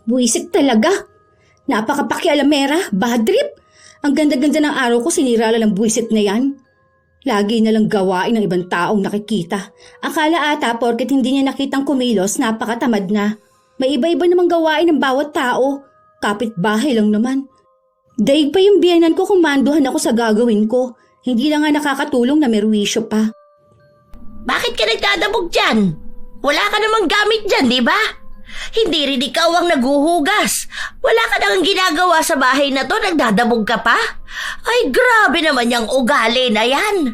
Buisit talaga. Napakapakialamera, bad trip. Ang ganda-ganda ng araw ko, sinira lang ng buisit na yan. Lagi na lang gawain ng ibang taong nakikita. Akala ata porket hindi niya nakitang kumilos, napakatamad na. May iba-iba namang gawain ng bawat tao. Kapitbahay lang naman. Daig pa yung biyanan ko kung manduhan ako sa gagawin ko. Hindi lang nga nakakatulong na merwisyo pa. Bakit ka nagdadabog dyan? Wala ka namang gamit dyan, di ba? Hindi rin ikaw ang naguhugas. Wala ka nang ginagawa sa bahay na to, nagdadabog ka pa? Ay, grabe naman yung ugali na yan.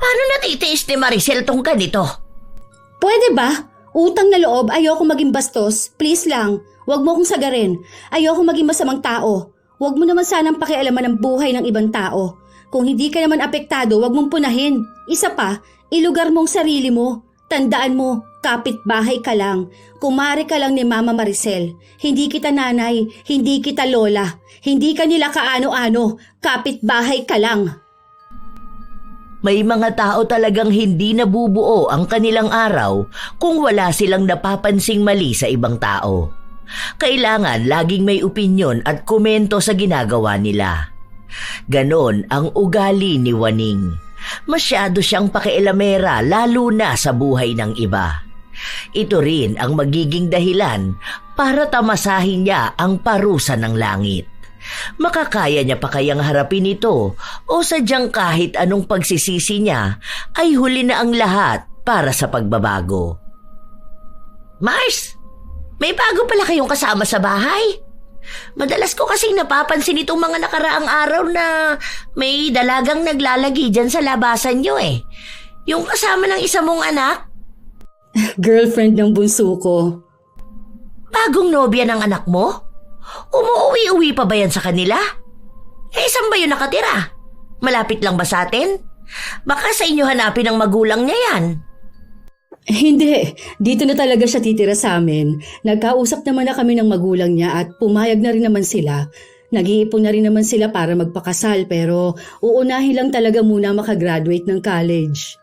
Paano natitiis ni Maricel tong ganito? Pwede ba? Utang na loob, ayoko maging bastos. Please lang, wag mo akong sagarin. Ayoko maging masamang tao. Wag mo naman sanang pakialaman ang buhay ng ibang tao. Kung hindi ka naman apektado, wag mong punahin. Isa pa, ilugar mong sarili mo. Tandaan mo, kapitbahay ka lang. Kumare ka lang ni Mama Maricel. Hindi kita nanay, hindi kita lola. Hindi ka nila kaano-ano. Kapitbahay ka lang. May mga tao talagang hindi nabubuo ang kanilang araw kung wala silang napapansing mali sa ibang tao. Kailangan laging may opinyon at komento sa ginagawa nila. Ganon ang ugali ni Waning. Masyado siyang pakialamera lalo na sa buhay ng iba. Ito rin ang magiging dahilan para tamasahin niya ang parusa ng langit. Makakaya niya pa kayang harapin ito o sadyang kahit anong pagsisisi niya ay huli na ang lahat para sa pagbabago? Mars, may bago pala kayong kasama sa bahay. Madalas ko kasing napapansin itong mga nakaraang araw na may dalagang naglalagi dyan sa labasan nyo eh. Yung kasama ng isa mong anak? Girlfriend ng bunso ko. Bagong nobya ng anak mo? Umuwi-uwi pa ba yan sa kanila? Eh, saan ba yun nakatira? Malapit lang ba sa atin? Baka sa inyo hanapin ang magulang niya yan. Hindi, dito na talaga siya titira sa amin. Nagkausap naman na kami ng magulang niya at pumayag na rin naman sila. Nag-iipon na rin naman sila para magpakasal pero uunahin lang talaga muna makagraduate ng college.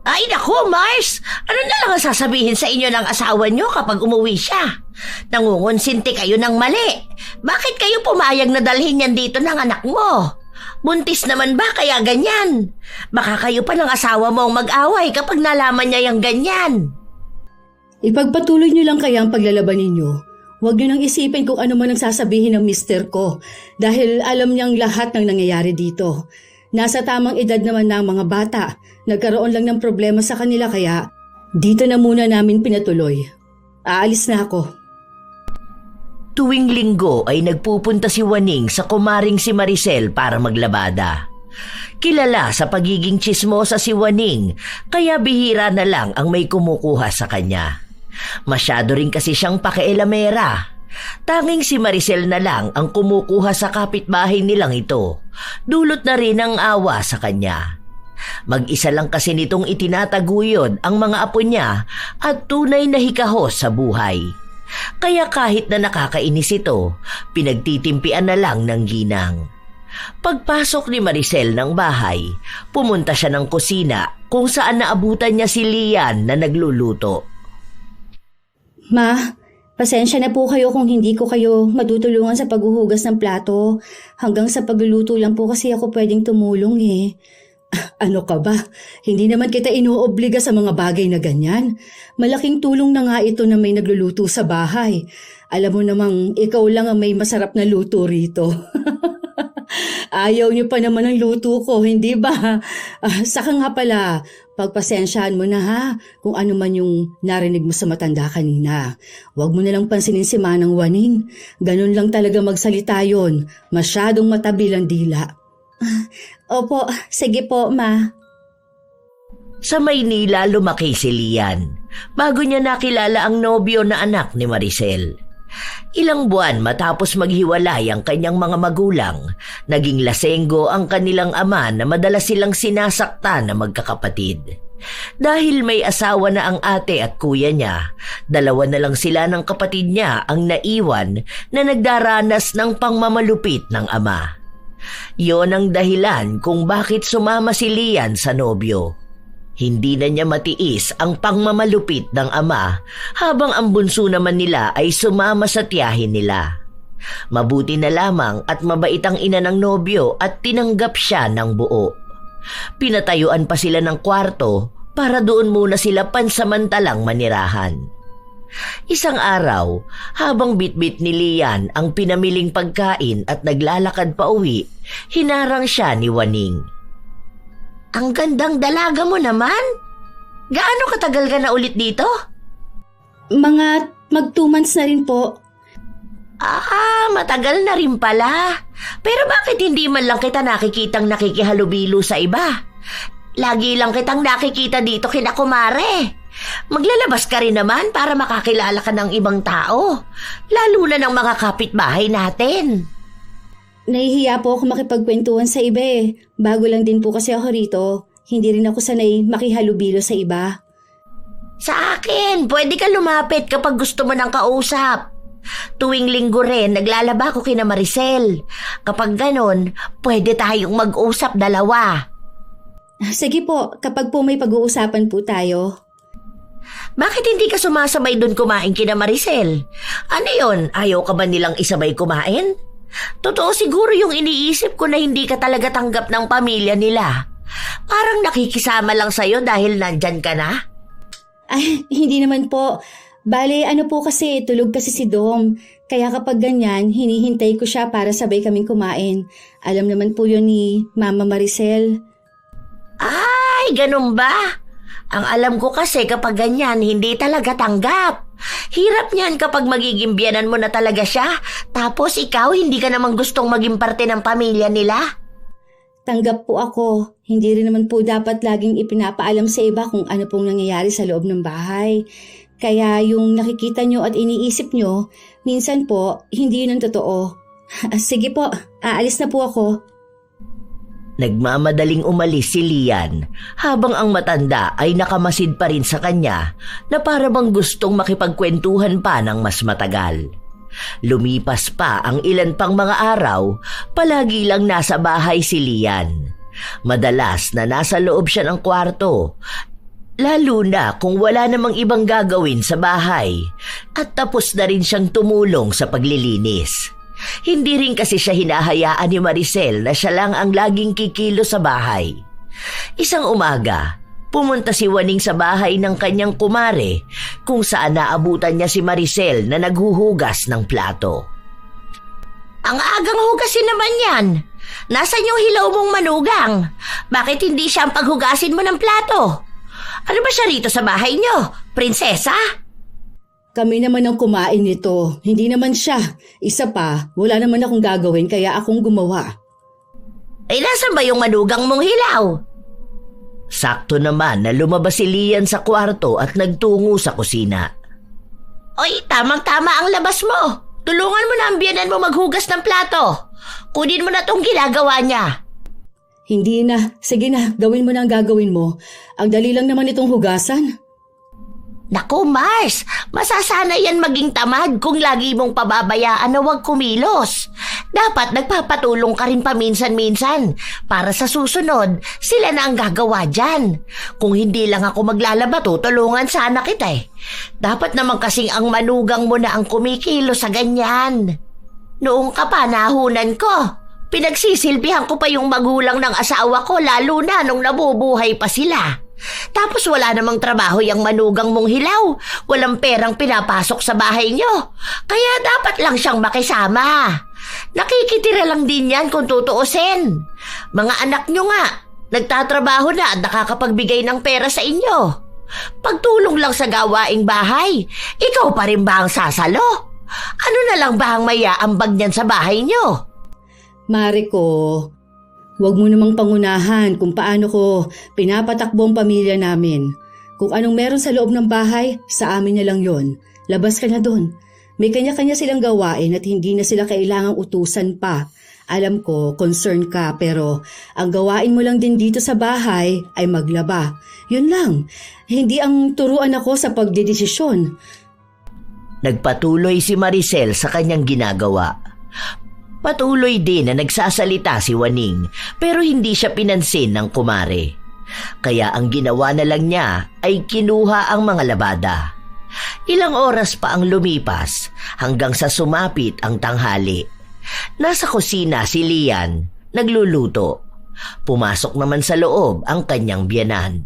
Ay naku, Mars! Ano na lang ang sasabihin sa inyo ng asawa niyo kapag umuwi siya? Nangungonsinti kayo ng mali. Bakit kayo pumayag na dalhin yan dito ng anak mo? Buntis naman ba kaya ganyan? Baka kayo pa ng asawa mo ang mag-away kapag nalaman niya yung ganyan. Ipagpatuloy niyo lang kaya ang paglalaban ninyo. Huwag niyo nang isipin kung ano man ang sasabihin ng mister ko dahil alam niyang lahat ng nangyayari dito. Nasa tamang edad naman na ang mga bata. Nagkaroon lang ng problema sa kanila kaya dito na muna namin pinatuloy. Aalis na ako. Tuwing linggo ay nagpupunta si Waning sa kumaring si Maricel para maglabada. Kilala sa pagiging tsismosa si Waning kaya bihira na lang ang may kumukuha sa kanya. Masyado rin kasi siyang pakialamera. Tanging si Maricel na lang ang kumukuha sa kapitbahay nilang ito. Dulot na rin ang awa sa kanya. Mag-isa lang kasi nitong itinataguyod ang mga apo niya at tunay na hikahos sa buhay. Kaya kahit na nakakainis ito, pinagtitimpian na lang ng ginang. Pagpasok ni Maricel ng bahay, pumunta siya ng kusina kung saan naabutan niya si Lian na nagluluto. Ma, pasensya na po kayo kung hindi ko kayo matutulungan sa paghuhugas ng plato. Hanggang sa pagluluto lang po kasi ako pwedeng tumulong eh. Ano ka ba? Hindi naman kita inuobliga sa mga bagay na ganyan. Malaking tulong na nga ito na may nagluluto sa bahay. Alam mo namang ikaw lang ang may masarap na luto rito. Ayaw niyo pa naman ang luto ko, hindi ba? Saka nga pala, pagpasensyahan mo na ha kung ano man yung narinig mo sa matanda kanina. Huwag mo nalang pansinin si Manang Waning. Ganun lang talaga magsalita yon. Masyadong matabil ang dila. Opo, sige po, Ma. Sa Maynila lumaki si Lian bago niya nakilala ang nobyo na anak ni Maricel. Ilang buwan matapos maghiwalay ang kanyang mga magulang, naging lasenggo ang kanilang ama na madalas silang sinasaktan na magkakapatid. Dahil may asawa na ang ate at kuya niya, dalawa na lang sila ng kapatid niya ang naiwan na nagdaranas ng pangmamalupit ng ama. Yon ang dahilan kung bakit sumama si Lian sa nobyo. Hindi na niya matiis ang pangmamalupit ng ama habang ang bunso naman nila ay sumama sa tiyahin nila. Mabuti na lamang at mabait ang ina ng nobyo at tinanggap siya ng buo. Pinatayuan pa sila ng kwarto para doon muna sila pansamantalang manirahan. Isang araw, habang bitbit ni Lian ang pinamiling pagkain at naglalakad pa uwi, hinarang siya ni Waning. Ang gandang dalaga mo naman! Gaano katagal ka na ulit dito? Mag 2 months na rin po. Matagal na rin pala. Pero bakit hindi man lang kita nakikitang nakikihalubilo sa iba? Lagi lang kitang nakikita dito kina kumare. Maglalabas ka rin naman para makakilala ka ng ibang tao, lalo na ng mga kapitbahay natin. Nahihiya po ako makipagkwentuhan sa iba eh. Bago lang din po kasi ako rito. Hindi rin ako sanay makihalubilo sa iba. Sa akin, pwede ka lumapit kapag gusto mo ng kausap. Tuwing linggo rin, naglalaba ko kina Maricel. Kapag ganon, pwede tayong mag-usap dalawa. Sige po, kapag po may pag-uusapan po tayo. Bakit hindi ka sumasabay doon kumain kina Maricel? Ano yon? Ayaw ka ba nilang isabay kumain? Totoo siguro yung iniisip ko na hindi ka talaga tanggap ng pamilya nila. Parang nakikisama lang sa'yo dahil nandyan ka na. Ay, hindi naman po. Bale, ano po kasi, tulog kasi si Dom. Kaya kapag ganyan, hinihintay ko siya para sabay kaming kumain. Alam naman po yun ni Mama Maricel. Ay, ganun ba? Ang alam ko kasi kapag ganyan, hindi talaga tanggap. Hirap niyan kapag magiging biyanan mo na talaga siya, tapos ikaw hindi ka namang gustong maging parte ng pamilya nila. Tanggap po ako. Hindi rin naman po dapat laging ipinapaalam sa iba kung ano pong nangyayari sa loob ng bahay. Kaya yung nakikita nyo at iniisip nyo, minsan po, hindi yun ang totoo. Sige po, aalis na po ako. Nagmamadaling umalis si Lian habang ang matanda ay nakamasid pa rin sa kanya na para bang gustong makipagkwentuhan pa ng mas matagal. Lumipas pa ang ilan pang mga araw, palagi lang nasa bahay si Lian. Madalas na nasa loob siya ng kwarto, lalo na kung wala namang ibang gagawin sa bahay at tapos na rin siyang tumulong sa paglilinis. Hindi rin kasi siya hinahayaan ni Maricel na siya lang ang laging kikilo sa bahay. Isang umaga, pumunta si Waning sa bahay ng kanyang kumare kung saan naabutan niya si Maricel na naghuhugas ng plato. Ang agang hugasin naman yan. Nasaan yung hilaw mong manugang? Bakit hindi siya ang paghugasin mo ng plato? Ano ba siya rito sa bahay niyo? Prinsesa? Kami naman ang kumain nito. Hindi naman siya. Isa pa, wala naman akong gagawin kaya akong gumawa. Ay, nasan ba yung manugang mong hilaw? Sakto naman na lumabas si Lian sa kwarto at nagtungo sa kusina. Oy, tamang-tama ang labas mo. Tulungan mo na ang biyanan mo maghugas ng plato. Kunin mo na tong ginagawa niya. Hindi na. Sige na, gawin mo na ang gagawin mo. Ang dali lang naman itong hugasan. Naku, Mars, masasana yan maging tamad kung lagi mong pababayaan na huwag kumilos. Dapat nagpapatulong ka rin paminsan-minsan para sa susunod, sila na ang gagawa dyan. Kung hindi lang ako maglalaba, tutulungan sana kita eh. Dapat naman kasing ang manugang mo na ang kumikilo sa ganyan. Noong kapanahunan ko, pinagsisilbihan ko pa yung magulang ng asawa ko lalo na nung nabubuhay pa sila. Tapos wala namang trabaho yung manugang mong hilaw. Walang perang pinapasok sa bahay nyo. Kaya dapat lang siyang makisama. Nakikitira lang din yan kung tutuusin. Mga anak nyo nga, nagtatrabaho na at nakakapagbigay ng pera sa inyo. Pagtulong lang sa gawaing bahay, ikaw pa rin ba ang sasalo? Ano na lang ba ang mayaambag niyan sa bahay nyo? Mariko, huwag mo namang pangunahan kung paano ko pinapatakbo ang pamilya namin. Kung anong meron sa loob ng bahay, sa amin na lang yon. Labas ka na doon. May kanya-kanya silang gawain at hindi na sila kailangang utusan pa. Alam ko, concern ka, pero ang gawain mo lang din dito sa bahay ay maglaba. Yun lang. Hindi ang turuan ako sa pagdedesisyon. Nagpatuloy si Maricel sa kanyang ginagawa. Patuloy din na nagsasalita si Waning pero hindi siya pinansin ng kumare. Kaya ang ginawa na lang niya ay kinuha ang mga labada. Ilang oras pa ang lumipas hanggang sa sumapit ang tanghali. Nasa kusina si Lian, nagluluto. Pumasok naman sa loob ang kanyang biyenan.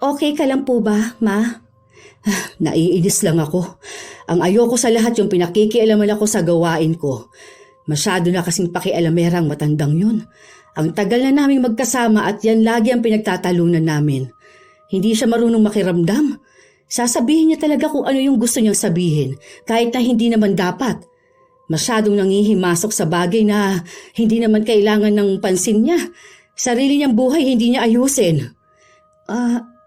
Okay ka lang po ba, Ma? Naiinis lang ako. Ang ayoko sa lahat yung pinakikialaman ako sa gawain ko. Masyado na kasing pakialamerang matandang yun. Ang tagal na naming magkasama at yan lagi ang pinagtatalunan namin. Hindi siya marunong makiramdam. Sasabihin niya talaga kung ano yung gusto niyang sabihin, kahit na hindi naman dapat. Masyadong nangihimasok sa bagay na hindi naman kailangan ng pansin niya. Sarili niyang buhay hindi niya ayusin.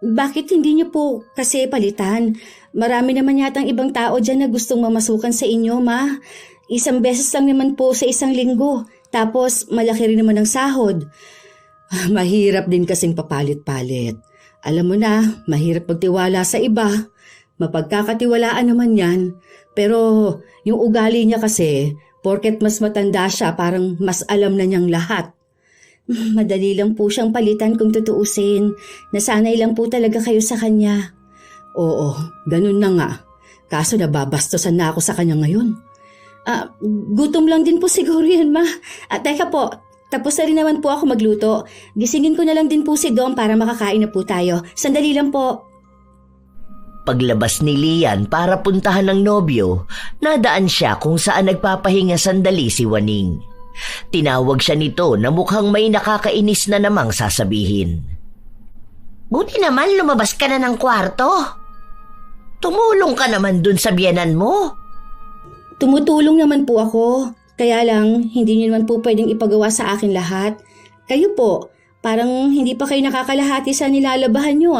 Bakit hindi niyo po kasi palitan? Marami naman yatang ibang tao dyan na gustong mamasukan sa inyo, Ma. Isang beses lang naman po sa isang linggo. Tapos malaki rin naman ang sahod. Mahirap din kasing papalit-palit. Alam mo na, mahirap pagtiwala sa iba. Mapagkakatiwalaan naman yan. Pero yung ugali niya kasi, porket mas matanda siya, parang mas alam na niyang lahat. Madali lang po siyang palitan kung tutuusin. Nasanay lang po talaga kayo sa kanya. Oo, ganun na nga. Kaso nababastosan na ako sa kanya ngayon. Gutom lang din po siguro yan, Ma. Teka po, tapos na rin naman po ako magluto. Gisingin ko na lang din po si Dom para makakain na po tayo. Sandali lang po. Paglabas ni Lian para puntahan ng nobyo, nadaan siya kung saan nagpapahinga sandali si Waning. Tinawag siya nito na mukhang may nakakainis na namang sasabihin. Buti naman lumabas ka na ng kwarto. Tumulong ka naman dun sa biyenan mo. Tumutulong naman po ako. Kaya lang, hindi niyo naman po pwedeng ipagawa sa akin lahat. Kayo po, parang hindi pa kayo nakakalahati sa nilalabahan niyo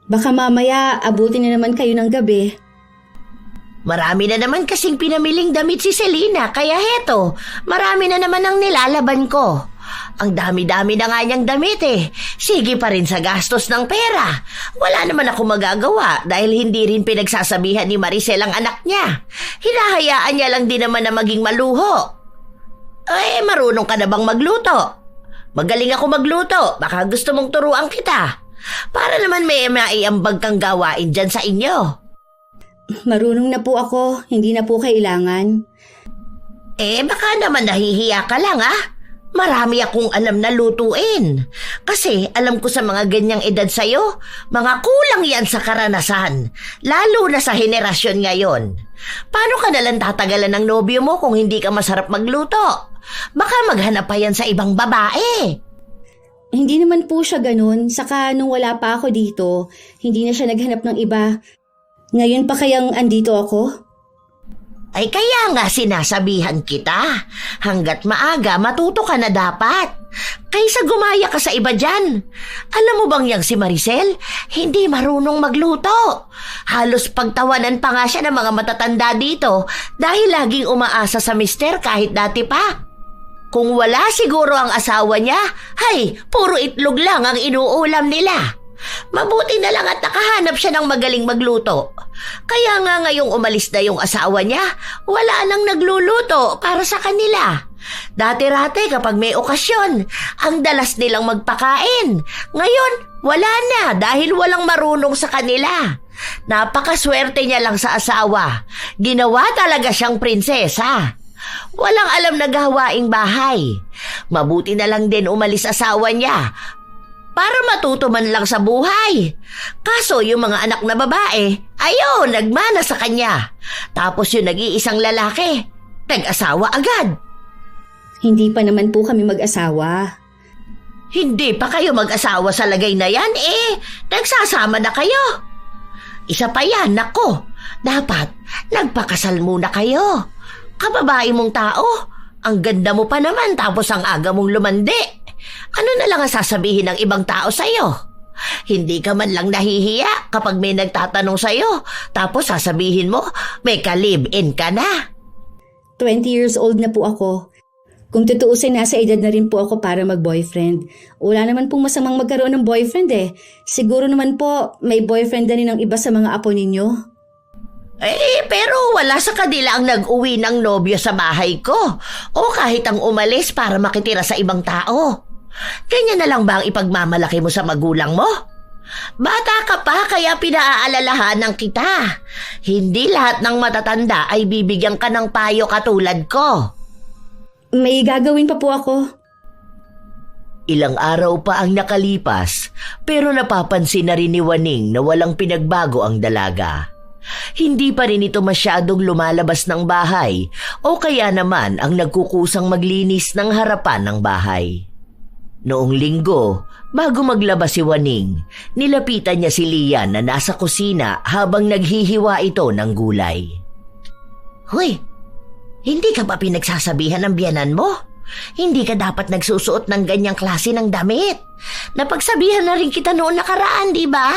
Baka mamaya abutin na naman kayo ng gabi. Marami na naman kasing pinamiling damit si Selena, kaya heto, marami na naman ang nilalaban ko. Ang dami-dami na nga niyang damit Sige pa rin sa gastos ng pera. Wala naman ako magagawa dahil hindi rin pinagsasabihan ni Maricel ang anak niya. Hinahayaan niya lang din naman na maging maluho. Marunong ka na bang magluto? Magaling ako magluto. Baka gusto mong turuan kita. Para naman may maiambag kang gawain dyan sa inyo. Marunong na po ako. Hindi na po kailangan. Baka naman nahihiya ka lang Marami akong alam na lutuin. Kasi alam ko sa mga ganyang edad sa'yo, mga kulang yan sa karanasan. Lalo na sa henerasyon ngayon. Paano ka nalang tatagalan ng nobyo mo kung hindi ka masarap magluto? Baka maghanap pa yan sa ibang babae. Hindi naman po siya ganun. Saka nung wala pa ako dito, hindi na siya naghanap ng iba. Ngayon pa kayang andito ako? Ay kaya nga sinasabihan kita. Hanggat maaga matuto ka na dapat. Kaysa gumaya ka sa iba dyan. Alam mo bang yang si Maricel? Hindi marunong magluto. Halos pagtawanan pa nga siya ng mga matatanda dito dahil laging umaasa sa mister kahit dati pa. Kung wala siguro ang asawa niya, puro itlog lang ang inuulam nila. Mabuti na lang at nakahanap siya ng magaling magluto. Kaya nga ngayong umalis na yung asawa niya, wala nang nagluluto para sa kanila. Dati-rate kapag may okasyon, ang dalas nilang magpakain. Ngayon, wala na dahil walang marunong sa kanila. Napakaswerte niya lang sa asawa. Ginawa talaga siyang prinsesa. Walang alam na gawaing bahay. Mabuti na lang din umalis asawa niya para matuto man lang sa buhay. Kaso yung mga anak na babae, nagmana sa kanya. Tapos yung nag-iisang lalaki, nag-asawa agad. Hindi pa naman po kami mag-asawa. Hindi pa kayo mag-asawa sa lagay na yan nagsasama na kayo. Isa pa yan, nako. Dapat nagpakasal muna kayo. Kababae mong tao, ang ganda mo pa naman tapos ang aga mong lumandi. Ano na lang ang sasabihin ng ibang tao sa'yo? Hindi ka man lang nahihiya kapag may nagtatanong sa'yo, tapos sasabihin mo, may ka-live-in ka na. 20 years old na po ako. Kung tutuusin, nasa edad na rin po ako para mag-boyfriend. Wala naman pong masamang magkaroon ng boyfriend Siguro naman po, may boyfriend na rin ang iba sa mga apo ninyo. Pero wala sa kanila ang nag-uwi ng nobyo sa bahay ko o kahit ang umalis para makitira sa ibang tao. Ganyan na lang ba ang ipagmamalaki mo sa magulang mo? Bata ka pa kaya pinaaalalahanan kita. Hindi lahat ng matatanda ay bibigyan ka ng payo katulad ko. May gagawin pa po ako. Ilang araw pa ang nakalipas pero napapansin na rin ni Waning na walang pinagbago ang dalaga. Hindi pa rin ito masyadong lumalabas ng bahay o kaya naman ang nagkukusang maglinis ng harapan ng bahay. Noong linggo, bago maglabas si Waning, nilapitan niya si Lian na nasa kusina habang naghihiwa ito ng gulay. Hoy, hindi ka ba pinagsasabihan ng biyanan mo? Hindi ka dapat nagsusuot ng ganyang klase ng damit. Napagsabihan na rin kita noon nakaraan, di ba?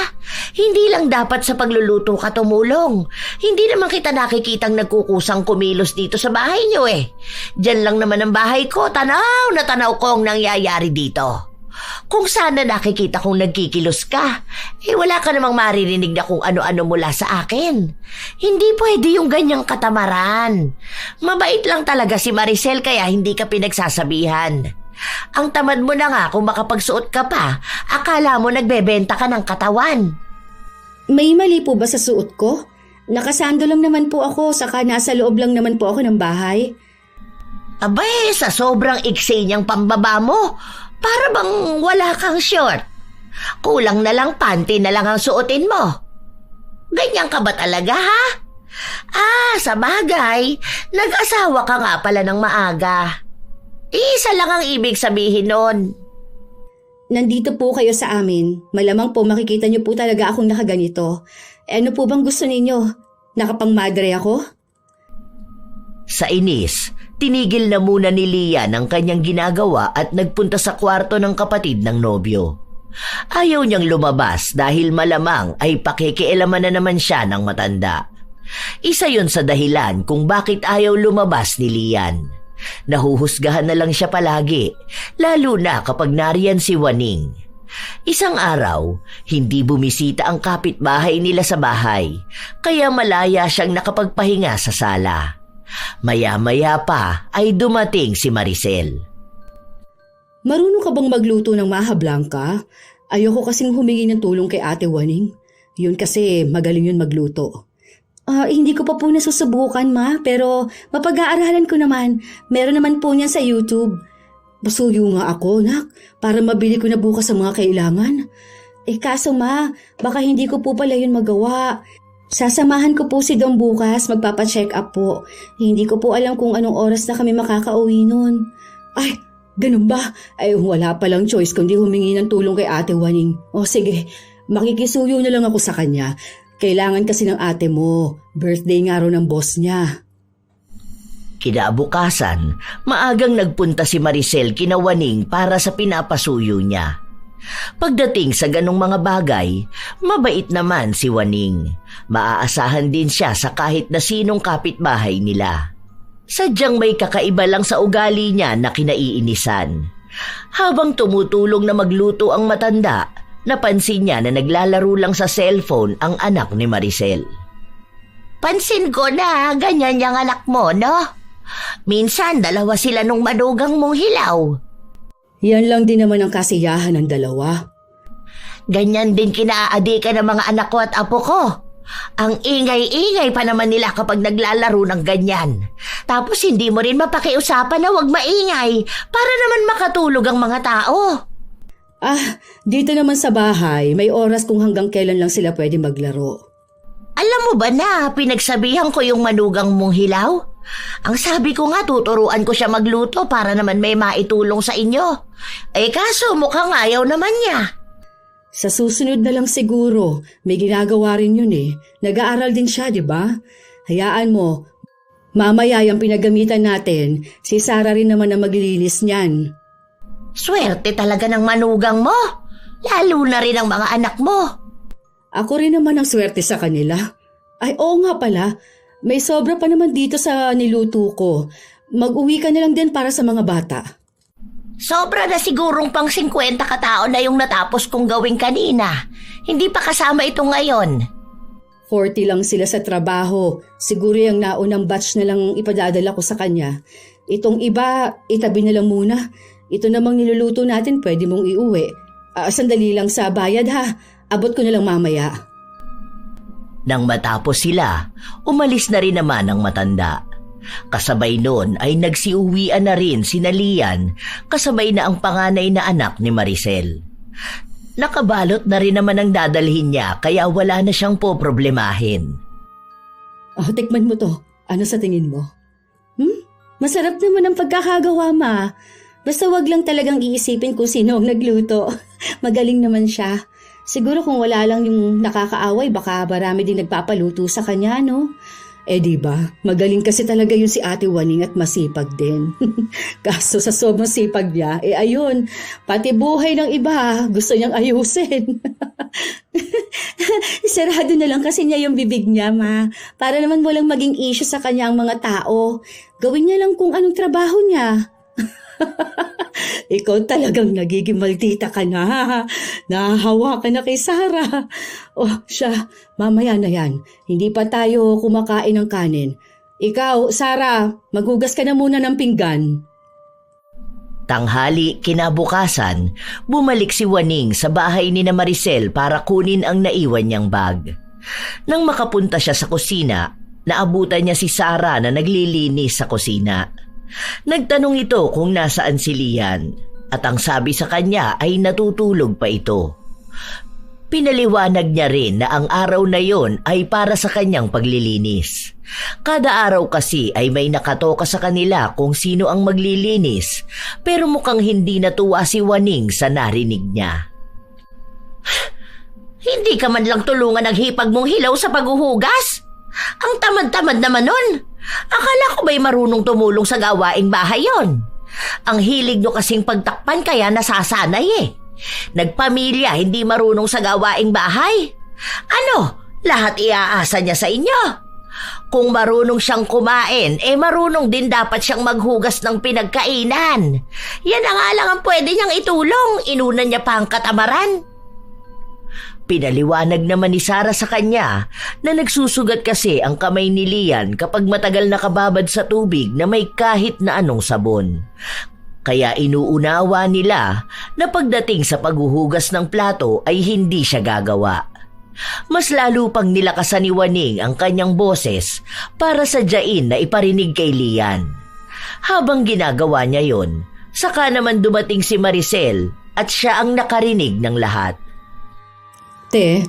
Hindi lang dapat sa pagluluto ka tumulong. Hindi naman kita nakikitang nagkukusang kumilos dito sa bahay niyo eh. Diyan lang naman ang bahay ko, tanaw na tanaw ko ang nangyayari dito. Kung sana nakikita kong nagkikilos ka, wala ka namang maririnig na kung ano-ano mula sa akin. Hindi pwede yung ganyang katamaran. Mabait lang talaga si Maricel kaya hindi ka pinagsasabihan. Ang tamad mo na nga kung makapagsuot ka pa, akala mo nagbebenta ka ng katawan. May mali po ba sa suot ko? Nakasando lang naman po ako, saka nasa loob lang naman po ako ng bahay. Abay, sa sobrang iksi niyang pambaba mo, para bang wala kang short. Kulang na lang panty na lang ang suotin mo. Ganyan ka ba talaga, ha? Sa bagay, nag-asawa ka nga pala ng maaga. Isa lang ang ibig sabihin nun. Nandito po kayo sa amin. Malamang po makikita niyo po talaga akong nakaganito. Ano po bang gusto ninyo? Nakapang-madre ako? Sa inis, tinigil na muna ni Lian ang kanyang ginagawa at nagpunta sa kwarto ng kapatid ng nobyo. Ayaw niyang lumabas dahil malamang ay pakikialaman na naman siya ng matanda. Isa yon sa dahilan kung bakit ayaw lumabas ni Lian. Nahuhusgahan na lang siya palagi, lalo na kapag nariyan si Waning. Isang araw, hindi bumisita ang kapitbahay nila sa bahay, kaya malaya siyang nakapagpahinga sa sala. Maya-maya pa ay dumating si Maricel. Marunong ka bang magluto ng maha blanca? Ayoko kasing humingi ng tulong kay Ate Waning. Yun kasi magaling yun magluto. Hindi ko pa po nasusubukan, Ma, pero mapag-aaralan ko naman. Meron naman po niyan sa YouTube. Basuyo nga ako, nak, para mabili ko na bukas ang mga kailangan. Kaso Ma, baka hindi ko po pala yun magawa. Sasamahan ko po si Dom bukas, magpapacheck up po. Hindi ko po alam kung anong oras na kami makakauwi nun. Ay, ganun ba? Wala palang choice kundi humingi ng tulong kay Ate Waning. Sige, makikisuyo na lang ako sa kanya. Kailangan kasi ng ate mo. Birthday nga raw ng boss niya. Kinabukasan, maagang nagpunta si Maricel kina Waning para sa pinapasuyo niya. Pagdating sa ganong mga bagay, mabait naman si Waning. Maaasahan din siya sa kahit na sinong kapitbahay nila. Sadyang may kakaiba lang sa ugali niya na kinaiinisan. Habang tumutulong na magluto ang matanda, napansin niya na naglalaro lang sa cellphone ang anak ni Maricel. Pansin ko na ganyan yung anak mo, no? Minsan dalawa sila nung manugang mong hilaw. Yan lang din naman ang kasiyahan ng dalawa. Ganyan din kinaaadikan ng mga anak ko at apo ko. Ang ingay-ingay pa naman nila kapag naglalaro ng ganyan. Tapos hindi mo rin mapakiusapan na huwag maingay para naman makatulog ang mga tao. Dito naman sa bahay, may oras kung hanggang kailan lang sila pwede maglaro. Alam mo ba na pinagsabihan ko yung manugang mong hilaw? Ang sabi ko nga tuturuan ko siya magluto para naman may maitulong sa inyo. Kaso mukhang ayaw naman niya. Sa susunod na lang siguro, may ginagawa rin yun eh. Nag-aaral din siya, di ba? Hayaan mo, mamaya yung pinagamitan natin, si Sarah rin naman ang maglilinis niyan. Swerte talaga ng manugang mo, lalo na rin ang mga anak mo. Ako rin naman ang swerte sa kanila. Oo nga pala, may sobra pa naman dito sa niluto ko. Mag-uwi ka na lang din para sa mga bata. Sobra na sigurong pang 50 katao na yung natapos kong gawin kanina. Hindi pa kasama ito ngayon. 40 lang sila sa trabaho. Siguro yung naunang batch na lang ipadadala ko sa kanya. Itong iba, itabi na lang muna. Ito namang niluluto natin pwede mong iuwi. Sandali lang sa bayad ha. Abot ko na lang mamaya. Nang matapos sila, umalis na rin naman ang matanda. Kasabay noon ay nagsiuwian na rin si Lian, kasabay na ang panganay na anak ni Maricel. Nakabalot na rin naman ang dadalhin niya kaya wala na siyang poproblemahin. Tikman mo to. Ano sa tingin mo? Masarap naman ang pagkakagawa, ma. Basta wag lang talagang iisipin kung sino ang nagluto. Magaling naman siya. Siguro kung wala lang yung nakakaaway, baka marami din nagpapaluto sa kanya, no? Diba? Magaling kasi talaga yun si Ate Waning at masipag din. Kaso sa sobrang sipag niya, ayun, pati buhay ng iba, gusto niyang ayusin. Sarado na lang kasi niya yung bibig niya, ma. Para naman walang maging issue sa kanya ang mga tao. Gawin niya lang kung anong trabaho niya. Ikaw talagang nagiging maldita ka na. Nahahawa ka na kay Sarah. Siya, mamaya na yan. Hindi pa tayo kumakain ng kanin. Ikaw, Sarah, maghugas ka na muna ng pinggan. Tanghali kinabukasan, bumalik si Waning sa bahay ni na Maricel para kunin ang naiwan niyang bag. Nang makapunta siya sa kusina, naabutan niya si Sarah na naglilinis sa kusina. Nagtanong ito kung nasaan si Lian at ang sabi sa kanya ay natutulog pa ito. Pinaliwanag niya rin na ang araw na yon ay para sa kanyang paglilinis. Kada araw kasi ay may nakatoka sa kanila kung sino ang maglilinis, pero mukhang hindi natuwa si Waning sa narinig niya. Hindi ka man lang tulungan ng hipag mong hilaw sa paghuhugas? Ang tamad-tamad naman nun. Akala ko ba'y marunong tumulong sa gawaing bahay yon? Ang hilig nyo kasing pagtakpan kaya nasasanay eh. Nagpamilya, hindi marunong sa gawaing bahay. Ano, lahat iaasa niya sa inyo? Kung marunong siyang kumain, marunong din dapat siyang maghugas ng pinagkainan. Yan ang nga lang ang pwede niyang itulong, inunan niya pa ang katamaran. Pinaliwanag naman ni Sarah sa kanya na nagsusugat kasi ang kamay ni Lian kapag matagal nakababad sa tubig na may kahit na anong sabon. Kaya inuunawa nila na pagdating sa paghuhugas ng plato ay hindi siya gagawa. Mas lalo pang nilakasan ni Waning ang kanyang boses para sadyain na iparinig kay Lian. Habang ginagawa niya yon, saka naman dumating si Maricel at siya ang nakarinig ng lahat. Te,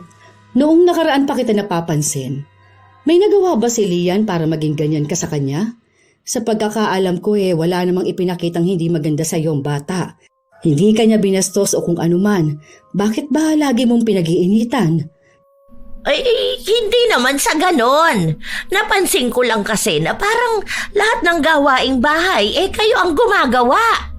noong nakaraan pa kita napapansin, may nagawa ba si Lian para maging ganyan ka sa kanya? Sa pagkakaalam ko wala namang ipinakitang hindi maganda sa iyong bata. Hindi ka niya binastos o kung anuman. Bakit ba lagi mong pinag-iinitan? Hindi naman sa ganon. Napansin ko lang kasi na parang lahat ng gawaing bahay kayo ang gumagawa.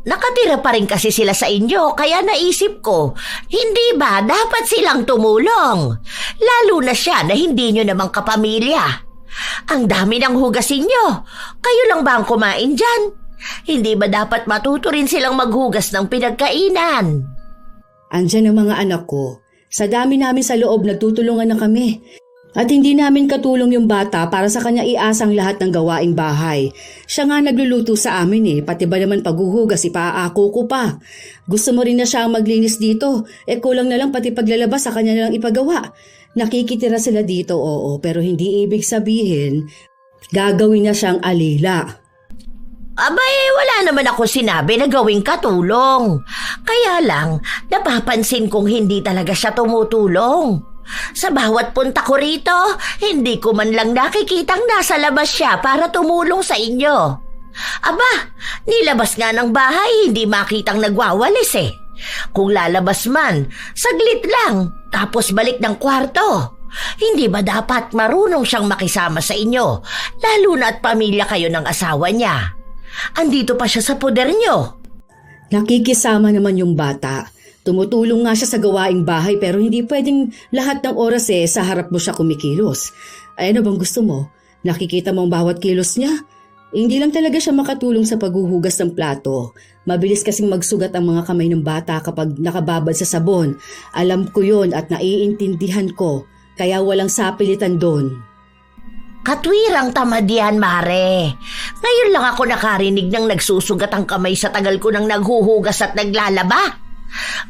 Nakatira pa rin kasi sila sa inyo, kaya naisip ko, hindi ba dapat silang tumulong? Lalo na siya na hindi nyo namang kapamilya. Ang dami ng hugasin nyo. Kayo lang ba ang kumain dyan? Hindi ba dapat matuto rin silang maghugas ng pinagkainan? Andyan ang mga anak ko. Sa dami namin sa loob, nagtutulungan na kami. At hindi namin katulong yung bata para sa kanya iasang lahat ng gawaing bahay. Siya nga nagluluto sa amin pati ba naman paghuhugas, ipaako ko pa. Gusto mo rin na siya ang maglinis dito, kulang na lang pati paglalabas sa kanya na lang ipagawa. Nakikitira sila dito, oo, pero hindi ibig sabihin, gagawin na siyang alila. Abay, wala naman ako sinabi na gawing katulong. Kaya lang, napapansin kong hindi talaga siya tumutulong. Sa bawat punta ko rito, hindi ko man lang nakikitang nasa labas siya para tumulong sa inyo. Aba, nilabas nga ng bahay, hindi makitang nagwawalis Kung lalabas man, saglit lang, tapos balik ng kwarto. Hindi ba dapat marunong siyang makisama sa inyo, lalo na at pamilya kayo ng asawa niya? Andito pa siya sa poder niyo. Nakikisama naman yung bata. Tumutulong nga siya sa gawaing bahay pero hindi pwedeng lahat ng oras sa harap mo siya kumikilos. Ano bang gusto mo? Nakikita mo ang bawat kilos niya? Hindi lang talaga siya makatulong sa paghuhugas ng plato. Mabilis kasing magsugat ang mga kamay ng bata kapag nakababad sa sabon. Alam ko yon at naiintindihan ko, kaya walang sapilitan doon. Katwirang tamad yan, Mare. Ngayon lang ako nakarinig ng nagsusugat ang kamay sa tagal ko nang naghuhugas at naglalaba.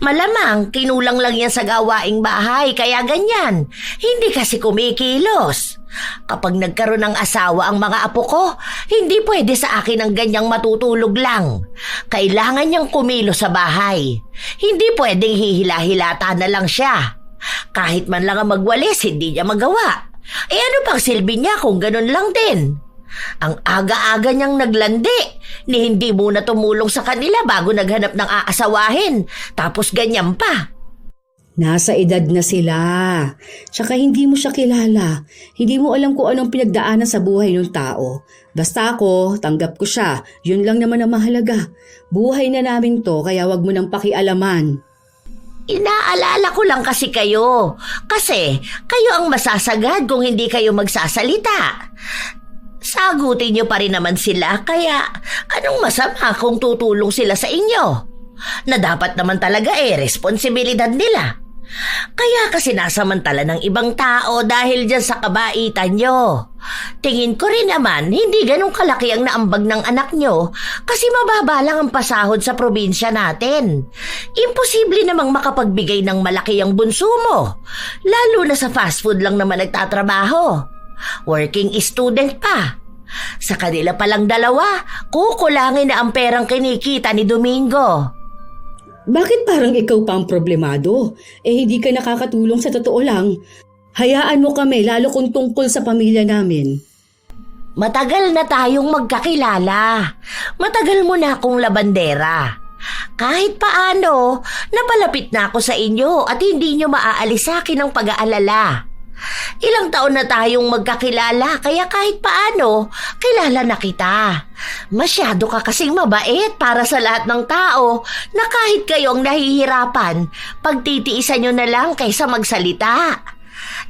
Malamang kinulang lang yan sa gawaing bahay, kaya ganyan. Hindi kasi kumikilos. Kapag nagkaroon ng asawa ang mga apo ko, hindi pwede sa akin ang ganyang matutulog lang. Kailangan niyang kumilos sa bahay. Hindi pwedeng hihila-hilata na lang siya. Kahit man lang ang magwalis, hindi niya magawa. Ano pang silbi niya kung ganun lang din? Ang aga-aga niyang naglandi, ni hindi muna tumulong sa kanila bago naghanap ng aasawahin. Tapos ganyan pa. Nasa edad na sila. Tsaka hindi mo siya kilala. Hindi mo alam kung anong pinagdaanan sa buhay ng tao. Basta ako, tanggap ko siya. Yun lang naman ang mahalaga. Buhay na namin to, kaya wag mo nang pakialaman. Inaalala ko lang kasi kayo. Kasi kayo ang masasagad kung hindi kayo magsasalita. Sagutin niyo pa rin naman sila, kaya anong masama kung tutulong sila sa inyo? Na dapat naman talaga responsibilidad nila. Kaya kasi nasamantala ng ibang tao dahil dyan sa kabaitan nyo. Tingin ko rin naman hindi ganun kalaki ang naambag ng anak nyo kasi mababa lang ang pasahod sa probinsya natin. Imposible namang makapagbigay ng malaki ang bunso mo. Lalo na sa fast food lang naman nagtatrabaho. Working student pa. Sa kanila palang dalawa, kukulangin na ang perang kinikita ni Domingo. Bakit parang ikaw pa ang problemado? Hindi ka nakakatulong sa totoo lang. Hayaan mo kami lalo kung tungkol sa pamilya namin. Matagal na tayong magkakilala. Matagal mo na akong labandera. Kahit paano, napalapit na ako sa inyo at hindi nyo maaalis sa akin ang pag-aalala. Ilang taon na tayong magkakilala kaya kahit paano, kilala na kita. Masyado ka kasing mabait para sa lahat ng tao na kahit kayo ang nahihirapan, pagtitiisan nyo na lang kaysa magsalita.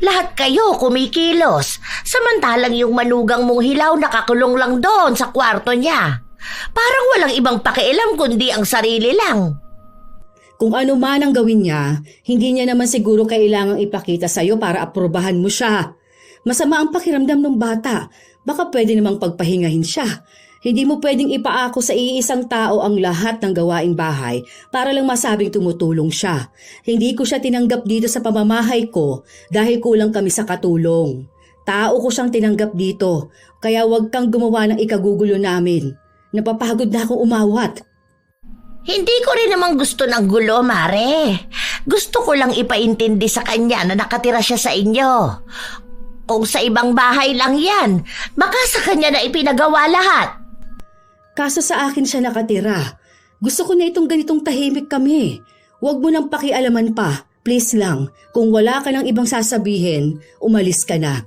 Lahat kayo kumikilos, samantalang yung manugang mong hilaw nakakulong lang doon sa kwarto niya. Parang walang ibang pakialam kundi ang sarili lang. Kung ano man ang gawin niya, hindi niya naman siguro kailangang ipakita sa'yo para aprobahan mo siya. Masama ang pakiramdam ng bata. Baka pwede namang pagpahingahin siya. Hindi mo pwedeng ipaako sa iisang tao ang lahat ng gawaing bahay para lang masabing tumutulong siya. Hindi ko siya tinanggap dito sa pamamahay ko dahil kulang kami sa katulong. Tao ko siyang tinanggap dito, kaya huwag kang gumawa ng ikagugulo namin. Napapagod na akong umawat. Hindi ko rin naman gusto ng gulo, Mare. Gusto ko lang ipaintindi sa kanya na nakatira siya sa inyo. Kung sa ibang bahay lang yan, baka sa kanya na ipinagawa lahat. Kaso sa akin siya nakatira. Gusto ko na itong ganitong tahimik kami. Huwag mo nang pakialaman pa. Please lang, kung wala ka ng ibang sasabihin, umalis ka na.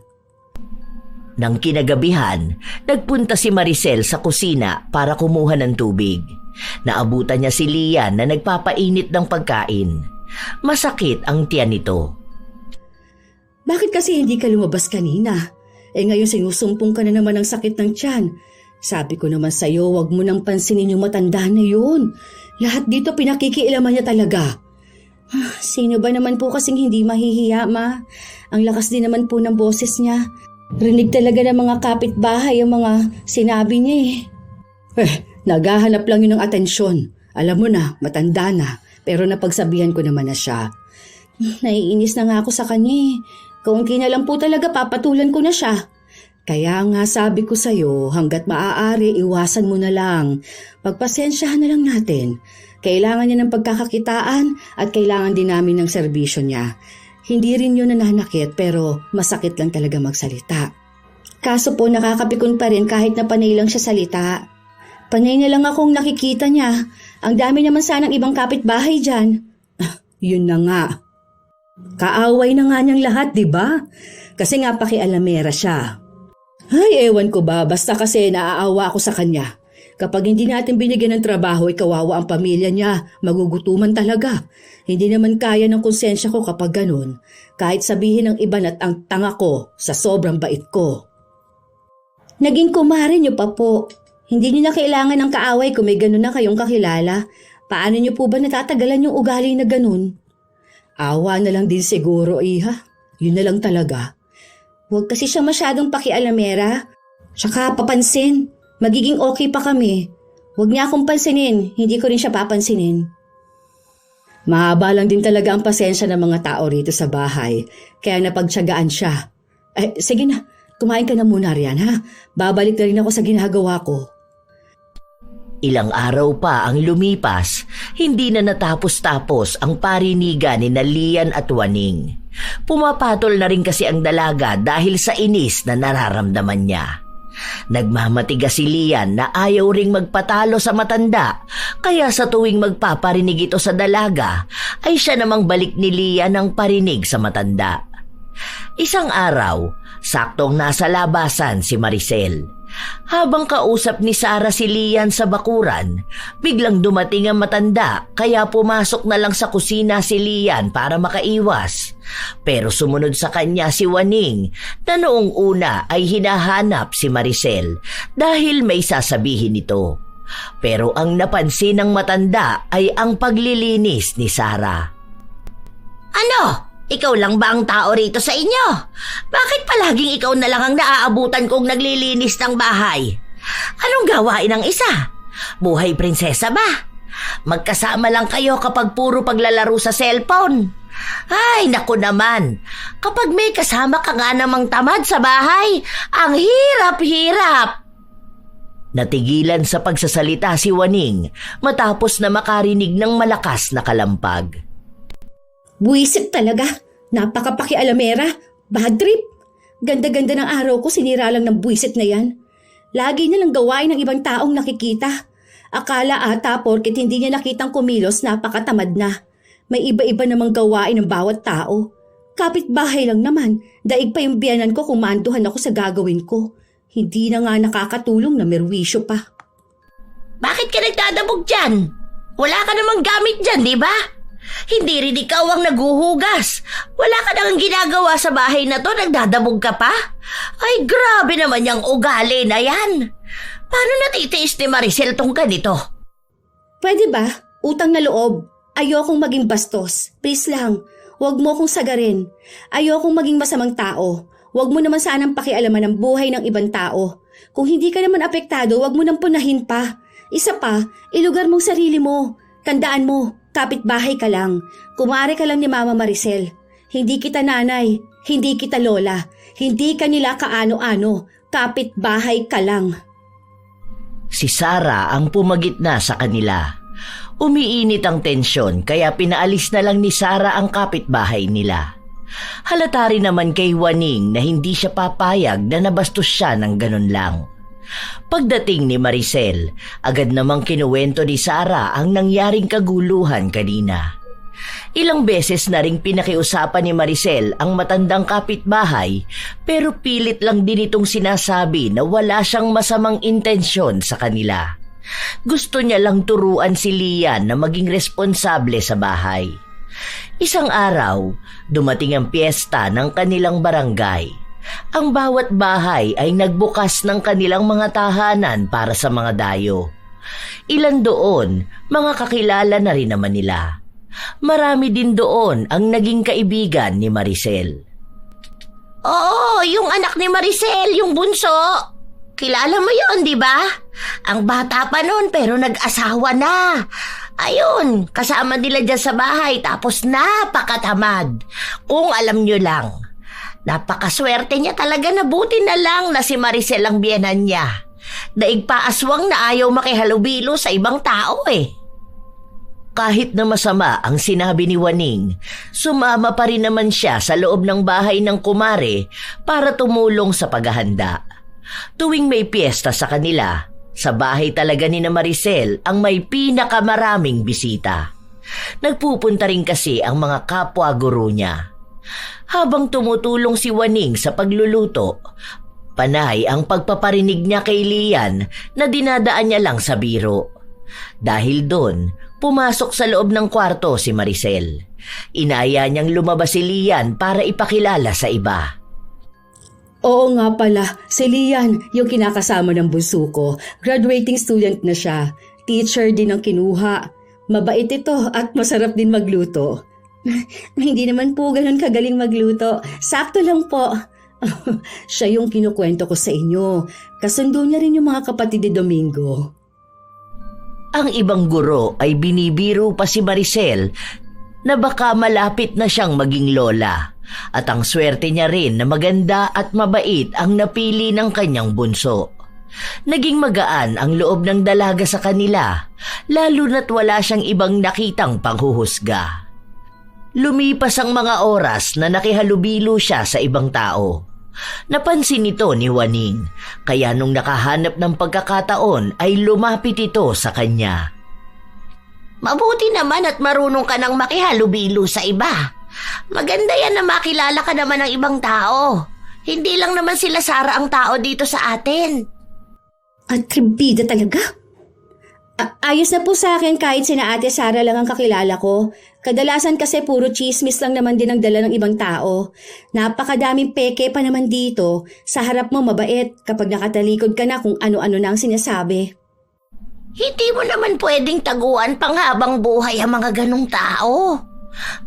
Nang kinagabihan, nagpunta si Maricel sa kusina para kumuha ng tubig. Naabutan niya si Lian na nagpapainit ng pagkain. Masakit ang tiyan nito. Bakit kasi hindi ka lumabas kanina? Ngayon sinusumpong ka na naman ng sakit ng tiyan. Sabi ko naman sa'yo, wag mo nang pansinin yung matanda na yun. Lahat dito pinakikialaman niya talaga. Sino ba naman po kasing hindi mahihiya, ma? Ang lakas din naman po ng boses niya. Rinig talaga ng mga kapitbahay ang mga sinabi niya naghahanap lang yun ng atensyon. Alam mo na, matanda na, pero napagsabihan ko naman na siya. Naiinis na nga ako sa kanya. Kung na lang po talaga, papatulan ko na siya. Kaya nga sabi ko sa'yo, hanggat maaari, iwasan mo na lang. Pagpasensyahan na lang natin. Kailangan niya ng pagkakakitaan at kailangan din namin ng serbisyo niya. Hindi rin yun nananakit pero masakit lang talaga magsalita. Kaso po nakakapikon pa rin kahit na panay lang siya salita. Panay na lang akong nakikita niya. Ang dami naman sanang ibang kapitbahay dyan. Yun na nga. Kaaway na nga niyang lahat, di ba? Kasi nga pakialamera siya. Ay, ewan ko ba, basta kasi naaawa ako sa kanya. Kapag hindi natin binigyan ng trabaho, kawawa ang pamilya niya, magugutuman talaga. Hindi naman kaya ng konsensya ko kapag ganun. Kahit sabihin ng iba na ang tanga ko sa sobrang bait ko. Naging kumare niyo pa po. Hindi niyo na kailangan ng kaaway kung may ganun na kayong kakilala. Paano niyo po ba natatagalan yung ugali na ganun? Awa na lang din siguro, iha. Yun na lang talaga. Huwag kasi siya masyadong pakialamera. Tsaka papansin, magiging okay pa kami. Huwag niya akong pansinin, hindi ko rin siya papansinin. Mahaba lang din talaga ang pasensya ng mga tao rito sa bahay, kaya napagtiyagaan siya. Sige na, kumain ka na muna riyan ha. Babalik na rin ako sa ginagawa ko. Ilang araw pa ang lumipas, hindi na natapos-tapos ang parinigan ni Lian at Waning. Pumapatol na rin kasi ang dalaga dahil sa inis na nararamdaman niya. Nagmamatigas si Lian na ayaw ring magpatalo sa matanda, kaya sa tuwing magpaparinig ito sa dalaga, ay siya namang balik ni Lian ang parinig sa matanda. Isang araw, saktong nasa labasan si Maricel. Habang kausap ni Sarah si Lian sa bakuran, biglang dumating ang matanda kaya pumasok na lang sa kusina si Lian para makaiwas. Pero sumunod sa kanya si Waning na noong una ay hinahanap si Maricel dahil may sasabihin ito. Pero ang napansin ng matanda ay ang paglilinis ni Sarah. Ano? Ikaw lang ba ang tao rito sa inyo? Bakit palaging ikaw na lang ang naaabutan kong naglilinis ng bahay? Anong gawain ng isa? Buhay prinsesa ba? Magkasama lang kayo kapag puro paglalaro sa cellphone. Ay, naku naman. Kapag may kasama ka nga namang tamad sa bahay, ang hirap-hirap. Natigilan sa pagsasalita si Waning matapos na makarinig ng malakas na kalampag. Buwisit talaga. Napakapakialamera. Bad trip. Ganda-ganda ng araw ko, sinira lang ng buwisit na yan. Lagi na lang gawain ng ibang taong nakikita. Akala ata porket hindi niya nakitang kumilos, napakatamad na. May iba-iba namang gawain ng bawat tao. Kapitbahay lang naman, daig pa yung biyanan ko kung maanduhan ako sa gagawin ko. Hindi na nga nakakatulong na merwisyo pa. Bakit ka nagdadabog dyan? Wala ka namang gamit dyan, di ba? Hindi rin ikaw ang naguhugas. Wala ka nang ginagawa sa bahay na to, nagdadabog ka pa? Ay, grabe naman yung ugali na yan. Paano natitiis ni Maricel tong ganito? Pwede ba? Utang na loob. Ayokong maging bastos. Please lang, huwag mo akong sagarin. Ayokong maging masamang tao. Huwag mo naman sanang pakialaman ang buhay ng ibang tao. Kung hindi ka naman apektado, huwag mo nang punahin pa. Isa pa, ilugar mong sarili mo. Tandaan mo, kapitbahay ka lang. Kumare ka lang ni Mama Maricel. Hindi kita nanay, hindi kita lola. Hindi ka nila kaano-ano. Kapitbahay ka lang. Si Sarah ang pumagitna sa kanila. Umiinit ang tensyon kaya pinaalis na lang ni Sarah ang kapitbahay nila. Halata rin naman kay Waning na hindi siya papayag na nabastos siya ng ganun lang. Pagdating ni Maricel, agad namang kinuwento ni Sarah ang nangyaring kaguluhan kanina. Ilang beses na ring pinakiusapan ni Maricel ang matandang kapitbahay pero pilit lang din itong sinasabi na wala siyang masamang intensyon sa kanila. Gusto niya lang turuan si Lian na maging responsable sa bahay. Isang araw, dumating ang piyesta ng kanilang barangay. Ang bawat bahay ay nagbukas ng kanilang mga tahanan para sa mga dayo. Ilan doon, mga kakilala na rin naman nila. Marami din doon ang naging kaibigan ni Maricel. Oo, yung anak ni Maricel, yung bunso. Kilala mo yun, di ba? Ang bata pa noon pero nag-asawa na. Ayun, kasama nila dyan sa bahay tapos napakatamad. Kung alam nyo lang, napakaswerte niya talaga na buti na lang na si Maricel ang biyenan niya. Daig pa aswang na ayaw makihalubilo sa ibang tao eh. Kahit na masama ang sinabi ni Waning, sumama pa rin naman siya sa loob ng bahay ng kumare para tumulong sa paghahanda. Tuwing may piyesta sa kanila, sa bahay talaga ni na Maricel ang may pinakamaraming bisita. Nagpupunta rin kasi ang mga kapwa guro niya. Habang tumutulong si Waning sa pagluluto, panay ang pagpaparinig niya kay Lian na dinadaan niya lang sa biro. Dahil doon, pumasok sa loob ng kwarto si Maricel. Inaya niyang lumabas si Lian para ipakilala sa iba. Oo nga pala, si Lian, yung kinakasama ng bunso ko. Graduating student na siya. Teacher din ang kinuha. Mabait ito at masarap din magluto. Hindi naman po ganun kagaling magluto. Sakto lang po. Siya yung kinukwento ko sa inyo. Kasundo niya rin yung mga kapatid ni Domingo. Ang ibang guro ay binibiro pa si Maricel na baka malapit na siyang maging lola. At ang swerte niya rin na maganda at mabait ang napili ng kanyang bunso. Naging magaan ang loob ng dalaga sa kanila, lalo na't wala siyang ibang nakitang panghuhusga. Lumipas ang mga oras na nakihalubilo siya sa ibang tao. Napansin ito ni Juaning, kaya nung nakahanap ng pagkakataon ay lumapit ito sa kanya. Mabuti naman at marunong ka nang makihalubilo sa iba. Maganda yan na makilala ka naman ng ibang tao. Hindi lang naman sila Sara ang tao dito sa atin. Atribida talaga. Ayos na po sa akin kahit sina Ate Sara lang ang kakilala ko. Kadalasan kasi puro chismis lang naman din ang dala ng ibang tao. Napakadaming peke pa naman dito. Sa harap mo mabait kapag nakatalikod ka na kung ano-ano na ang sinasabi. Hindi mo naman pwedeng taguan panghabang buhay ang mga ganong tao.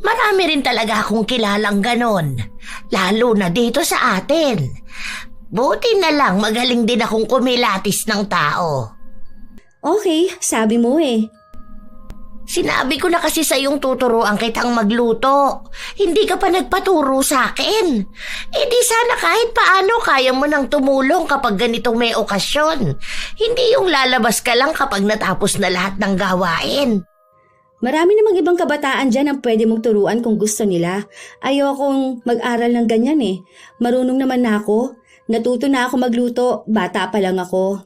Marami rin talaga akong kilalang ganon, lalo na dito sa atin. Buti na lang magaling din akong kumilatis ng tao. Okay, sabi mo eh. Sinabi ko na kasi sa iyong tuturuan kitang magluto. Hindi ka pa nagpaturo sa akin. Eh di sana kahit paano kaya mo nang tumulong kapag ganitong may okasyon. Hindi yung lalabas ka lang kapag natapos na lahat ng gawain. Marami namang ibang kabataan dyan ang pwede mong turuan kung gusto nila. Ayokong mag-aral ng ganyan eh. Marunong naman na ako. Natuto na ako magluto. Bata pa lang ako.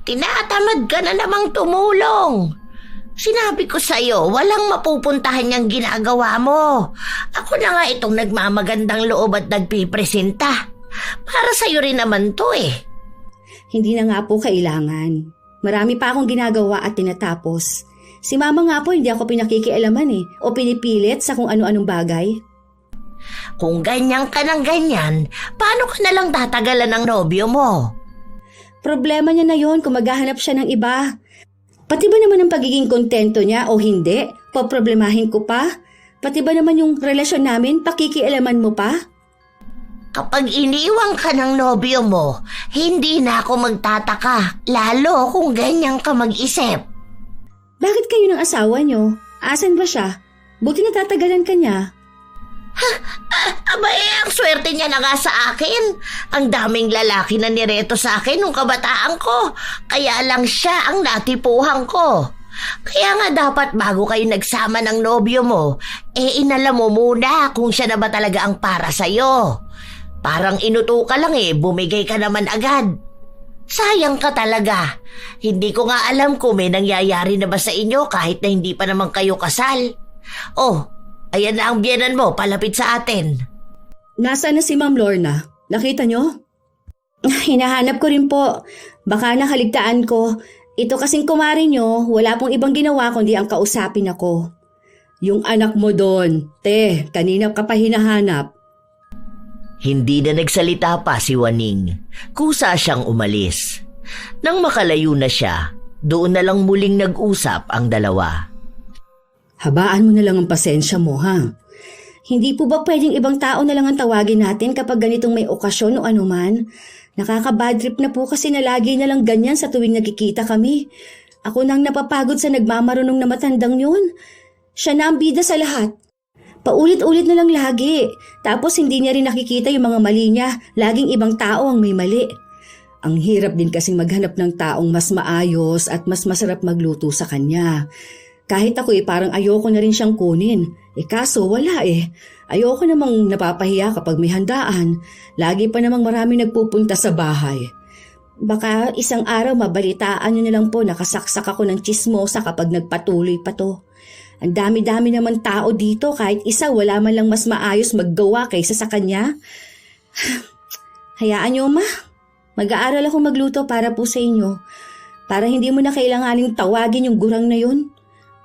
Tinatamad ka na namang tumulong. Sinabi ko sa'yo, walang mapupuntahan niyang ginagawa mo. Ako na nga itong nagmamagandang loob at nagpipresenta. Para sa'yo rin naman to eh. Hindi na nga po kailangan. Marami pa akong ginagawa at tinatapos. Si mama nga po hindi ako pinakikialaman eh o pinipilit sa kung ano-anong bagay. Kung ganyan ka ng ganyan, paano ka nalang tatagalan ng nobyo mo? Problema niya na yon kung maghahanap siya ng iba. Pati ba naman ang pagiging kontento niya o hindi? Poproblemahin ko pa? Pati ba naman yung relasyon namin, pakikialaman mo pa? Kapag iniwan ka ng nobyo mo, hindi na ako magtataka, lalo kung ganyan ka mag-isip. Bakit kayo ng asawa niyo? Asan ba siya? Buti natatagalan ka niya. Abay, ang swerte niya na nga sa akin. Ang daming lalaki na nireto sa akin nung kabataan ko. Kaya lang siya ang natipuhan ko. Kaya nga dapat bago kayo nagsama ng nobyo mo, inalam mo muna kung siya na ba talaga ang para sa'yo. Parang inuto ka lang bumigay ka naman agad. Sayang ka talaga. Hindi ko nga alam kung may nangyayari na ba sa inyo kahit na hindi pa naman kayo kasal. Oh, ayan na ang biyenan mo, palapit sa atin. Nasaan na si Ma'am Lorna? Nakita nyo? Hinahanap ko rin po. Baka nakaligtaan ko. Ito kasing kumari nyo, wala pong ibang ginawa kundi ang kausapin ako. Yung anak mo doon, kanina ka pa hinahanap. Hindi na nagsalita pa si Juaning. Kusa siyang umalis. Nang makalayo na siya, doon na lang muling nag-usap ang dalawa. Habaan mo na lang ang pasensya mo, ha? Hindi po ba pwedeng ibang tao na lang ang tawagin natin kapag ganitong may okasyon o anuman? Nakaka-bad trip na po kasi na lagi na lang ganyan sa tuwing nagkikita kami. Ako nang napapagod sa nagmamarunong na matandang yun. Siya na ang bida sa lahat. Paulit-ulit na lang lagi. Tapos hindi niya rin nakikita yung mga mali niya. Laging ibang tao ang may mali. Ang hirap din kasing maghanap ng taong mas maayos at mas masarap magluto sa kanya. Kahit ako parang ayoko na rin siyang kunin. Kaso wala Ayoko namang napapahiya kapag may handaan. Lagi pa namang marami nagpupunta sa bahay. Baka isang araw mabalitaan niyo na lang po nakasaksak ako ng tsismosa kapag nagpatuloy pa to. Ang dami-dami naman tao dito kahit isa wala man lang mas maayos maggawa kaysa sa kanya. Hayaan niyo ma. Mag-aaral ako magluto para po sa inyo. Para hindi mo na kailanganing tawagin yung gurang na yun.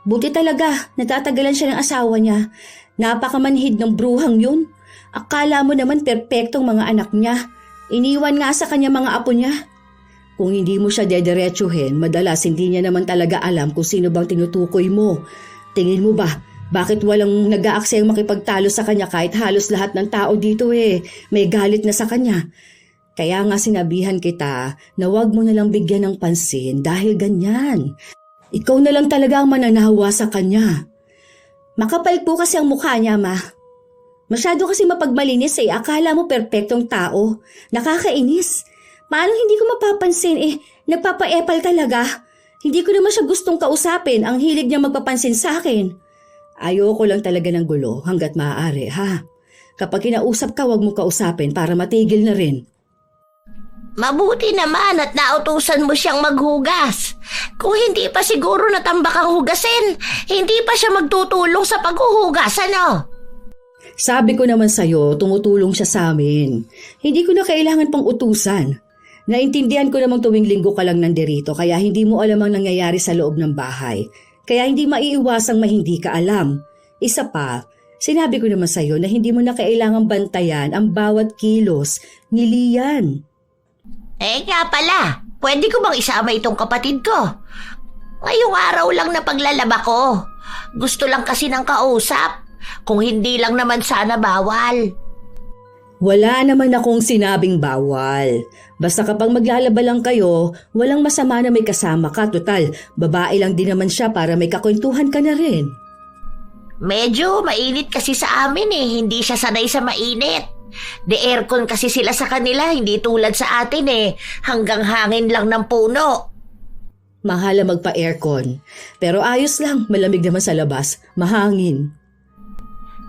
Buti talaga, natatagalan siya ng asawa niya. Napakamanhid ng bruhang yun. Akala mo naman perpektong mga anak niya. Iniwan nga sa kanya mga apo niya. Kung hindi mo siya dederechuhin, madalas hindi niya naman talaga alam kung sino bang tinutukoy mo. Tingin mo ba, Bakit walang nag-aaksayang makipagtalo sa kanya kahit halos lahat ng tao dito may galit na sa kanya? Kaya nga sinabihan kita na huwag mo nalang bigyan ng pansin dahil ganyan. Ikaw na lang talaga ang mananawa sa kanya. Makapal po kasi ang mukha niya, ma. Masyado kasi mapagmalinis Akala mo perpektong tao. Nakakainis. Paano hindi ko mapapansin nagpapaepal talaga. Hindi ko naman siya gustong kausapin. Ang hilig niya magpapansin sa akin. Ayoko lang talaga ng gulo hanggat maaari, ha? Kapag kinausap ka, huwag mo kausapin para matigil na rin. Mabuti naman at nautusan mo siyang maghugas. Kung hindi pa siguro natambak ang hugasin, hindi pa siya magtutulong sa paghuhugas, ano? Sabi ko naman sa'yo, tumutulong siya sa amin. Hindi ko na kailangan pang utusan. Naintindihan ko namang tuwing linggo ka lang nandirito kaya hindi mo alam ang nangyayari sa loob ng bahay. Kaya hindi maiiwasang hindi ka alam. Isa pa, sinabi ko naman sa'yo na hindi mo na kailangang bantayan ang bawat kilos ni Lian. Nga pala, pwede ko bang isama itong kapatid ko? Ngayong araw lang na paglalaba ko. Gusto lang kasi ng kausap. Kung hindi lang naman sana bawal. Wala naman akong sinabing bawal. Basta kapag maglalaba lang kayo, walang masama na may kasama ka. Total, babae lang din naman siya para may kakwentuhan ka na rin. Medyo mainit kasi sa amin Hindi siya sanay sa mainit. De aircon kasi sila sa kanila, hindi tulad sa atin Hanggang hangin lang ng puno. Mahala magpa-aircon. Pero ayos lang, malamig naman sa labas. Mahangin.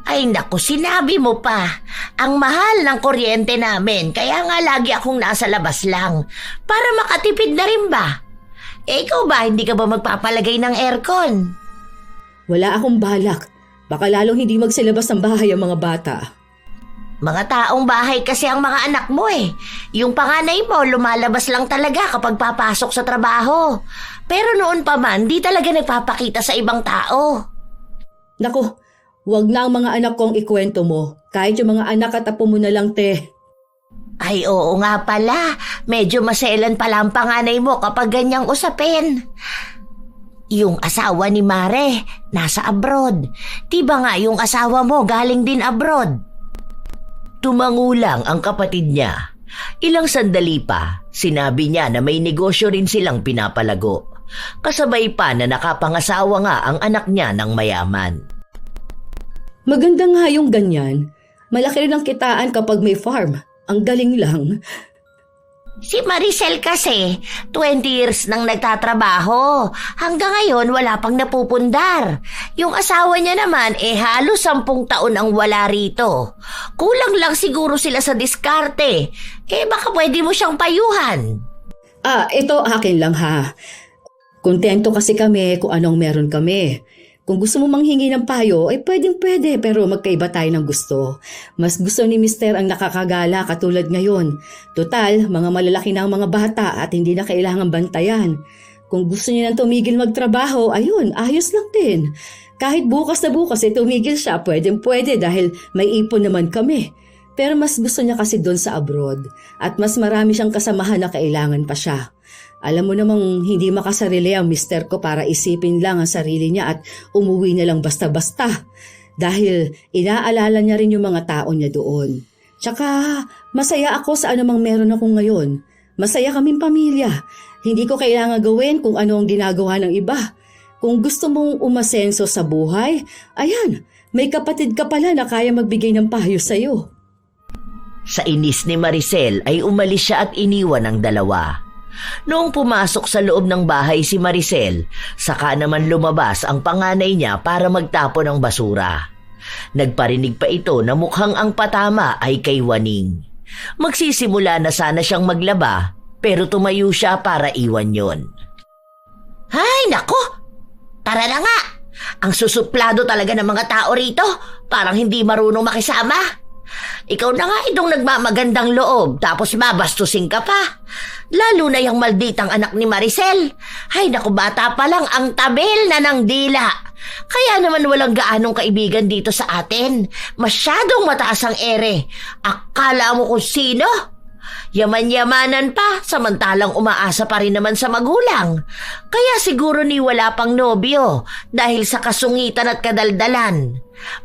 Ay naku, sinabi mo pa. Ang mahal ng kuryente namin, kaya nga lagi akong nasa labas lang. Para makatipid na rin ba? Ikaw ba, hindi ka ba magpapalagay ng aircon? Wala akong balak. Baka lalong hindi magsilabas ng bahay ang mga bata. Mga taong bahay kasi ang mga anak mo Yung panganay mo, lumalabas lang talaga kapag papasok sa trabaho. Pero noon pa man, di talaga nagpapakita sa ibang tao. Naku, wag na ang mga anak kong ikwento mo. Kahit yung mga anak at apo mo na lang, te. Ay oo nga pala, medyo maselan pala ang panganay mo kapag ganyang usapin. Yung asawa ni Mare, nasa abroad. Diba nga yung asawa mo galing din abroad? Tumangulang ang kapatid niya. Ilang sandali pa, sinabi niya na may negosyo rin silang pinapalago. Kasabay pa na nakapangasawa nga ang anak niya ng mayaman. Maganda nga yung ganyan. Malaki rin ang kitaan kapag may farm. Ang galing lang. Si Maricel kasi, 20 years nang nagtatrabaho. Hanggang ngayon wala pang napupundar. Yung asawa niya naman halos 10 taon ang wala rito. Kulang lang siguro sila sa diskarte. Baka pwede mo siyang payuhan. Ito akin lang ha. Kontento kasi kami kung anong meron kami. Kung gusto mo manghingi ng payo, pwedeng-pwede pero magkaiba tayo ng gusto. Mas gusto ni Mister ang nakakagala katulad ngayon. Total, mga malalaki na ang mga bata at hindi na kailangang bantayan. Kung gusto niya nang tumigil magtrabaho, ayun, ayos lang din. Kahit bukas na bukas tumigil siya, pwedeng-pwede dahil may ipon naman kami. Pero mas gusto niya kasi doon sa abroad at mas marami siyang kasamahan na kailangan pa siya. Alam mo namang hindi makasarili ang mister ko para isipin lang ang sarili niya at umuwi na lang basta-basta. Dahil inaalala niya rin yung mga tao niya doon. Tsaka masaya ako sa anumang meron ako ngayon. Masaya kaming pamilya. Hindi ko kailangan gawin kung ano ang ginagawa ng iba. Kung gusto mong umasenso sa buhay, ayan, may kapatid ka pala na kaya magbigay ng payo sa'yo. Sa inis ni Maricel ay umalis siya at iniwan ang dalawa. Noong pumasok sa loob ng bahay si Maricel, saka naman lumabas ang panganay niya para magtapon ng basura. Nagparinig pa ito na mukhang ang patama ay kay Waning. Magsisimula na sana siyang maglaba, pero tumayo siya para iwan yon. Ay, nako! Tara na nga! Ang susuplado talaga ng mga tao rito, parang hindi marunong makisama. Ikaw na nga itong nagmamagandang loob tapos mabastusin ka pa. Lalo na yung malditang anak ni Maricel. Ay naku, bata pa lang ang tabel na ng dila. Kaya naman walang gaanong kaibigan dito sa atin. Masyadong mataas ang ere. Akala mo kung sino? Yaman-yamanan pa, samantalang umaasa pa rin naman sa magulang. Kaya siguro ni wala pang nobyo dahil sa kasungitan at kadaldalan.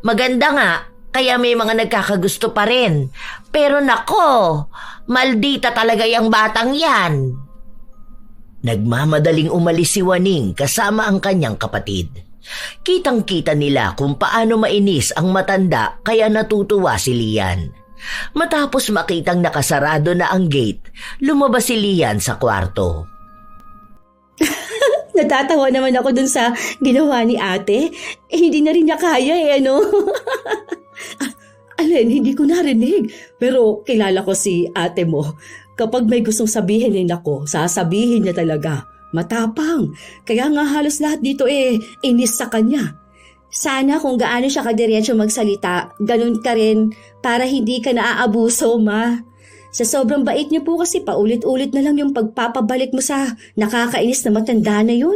Maganda nga, kaya may mga nagkakagusto pa rin. Pero nako, maldita talaga yung batang yan. Nagmamadaling umalis si Waning kasama ang kanyang kapatid. Kitang-kita nila kung paano mainis ang matanda kaya natutuwa si Lian. Matapos makitang nakasarado na ang gate, lumabas si Lian sa kwarto. Natatawa naman ako dun sa ginawa ni ate. Hindi na rin niya kaya ano? Alin, hindi ko narinig. Pero kilala ko si ate mo. Kapag may gustong sabihin din ako, sasabihin niya talaga. Matapang. Kaya nga halos lahat dito inis sa kanya. Sana kung gaano siya kadiretso magsalita, ganun ka rin para hindi ka naaabuso, ma. Sa sobrang bait niyo po kasi paulit-ulit na lang yung pagpapabalik mo sa nakakainis na matanda na yun.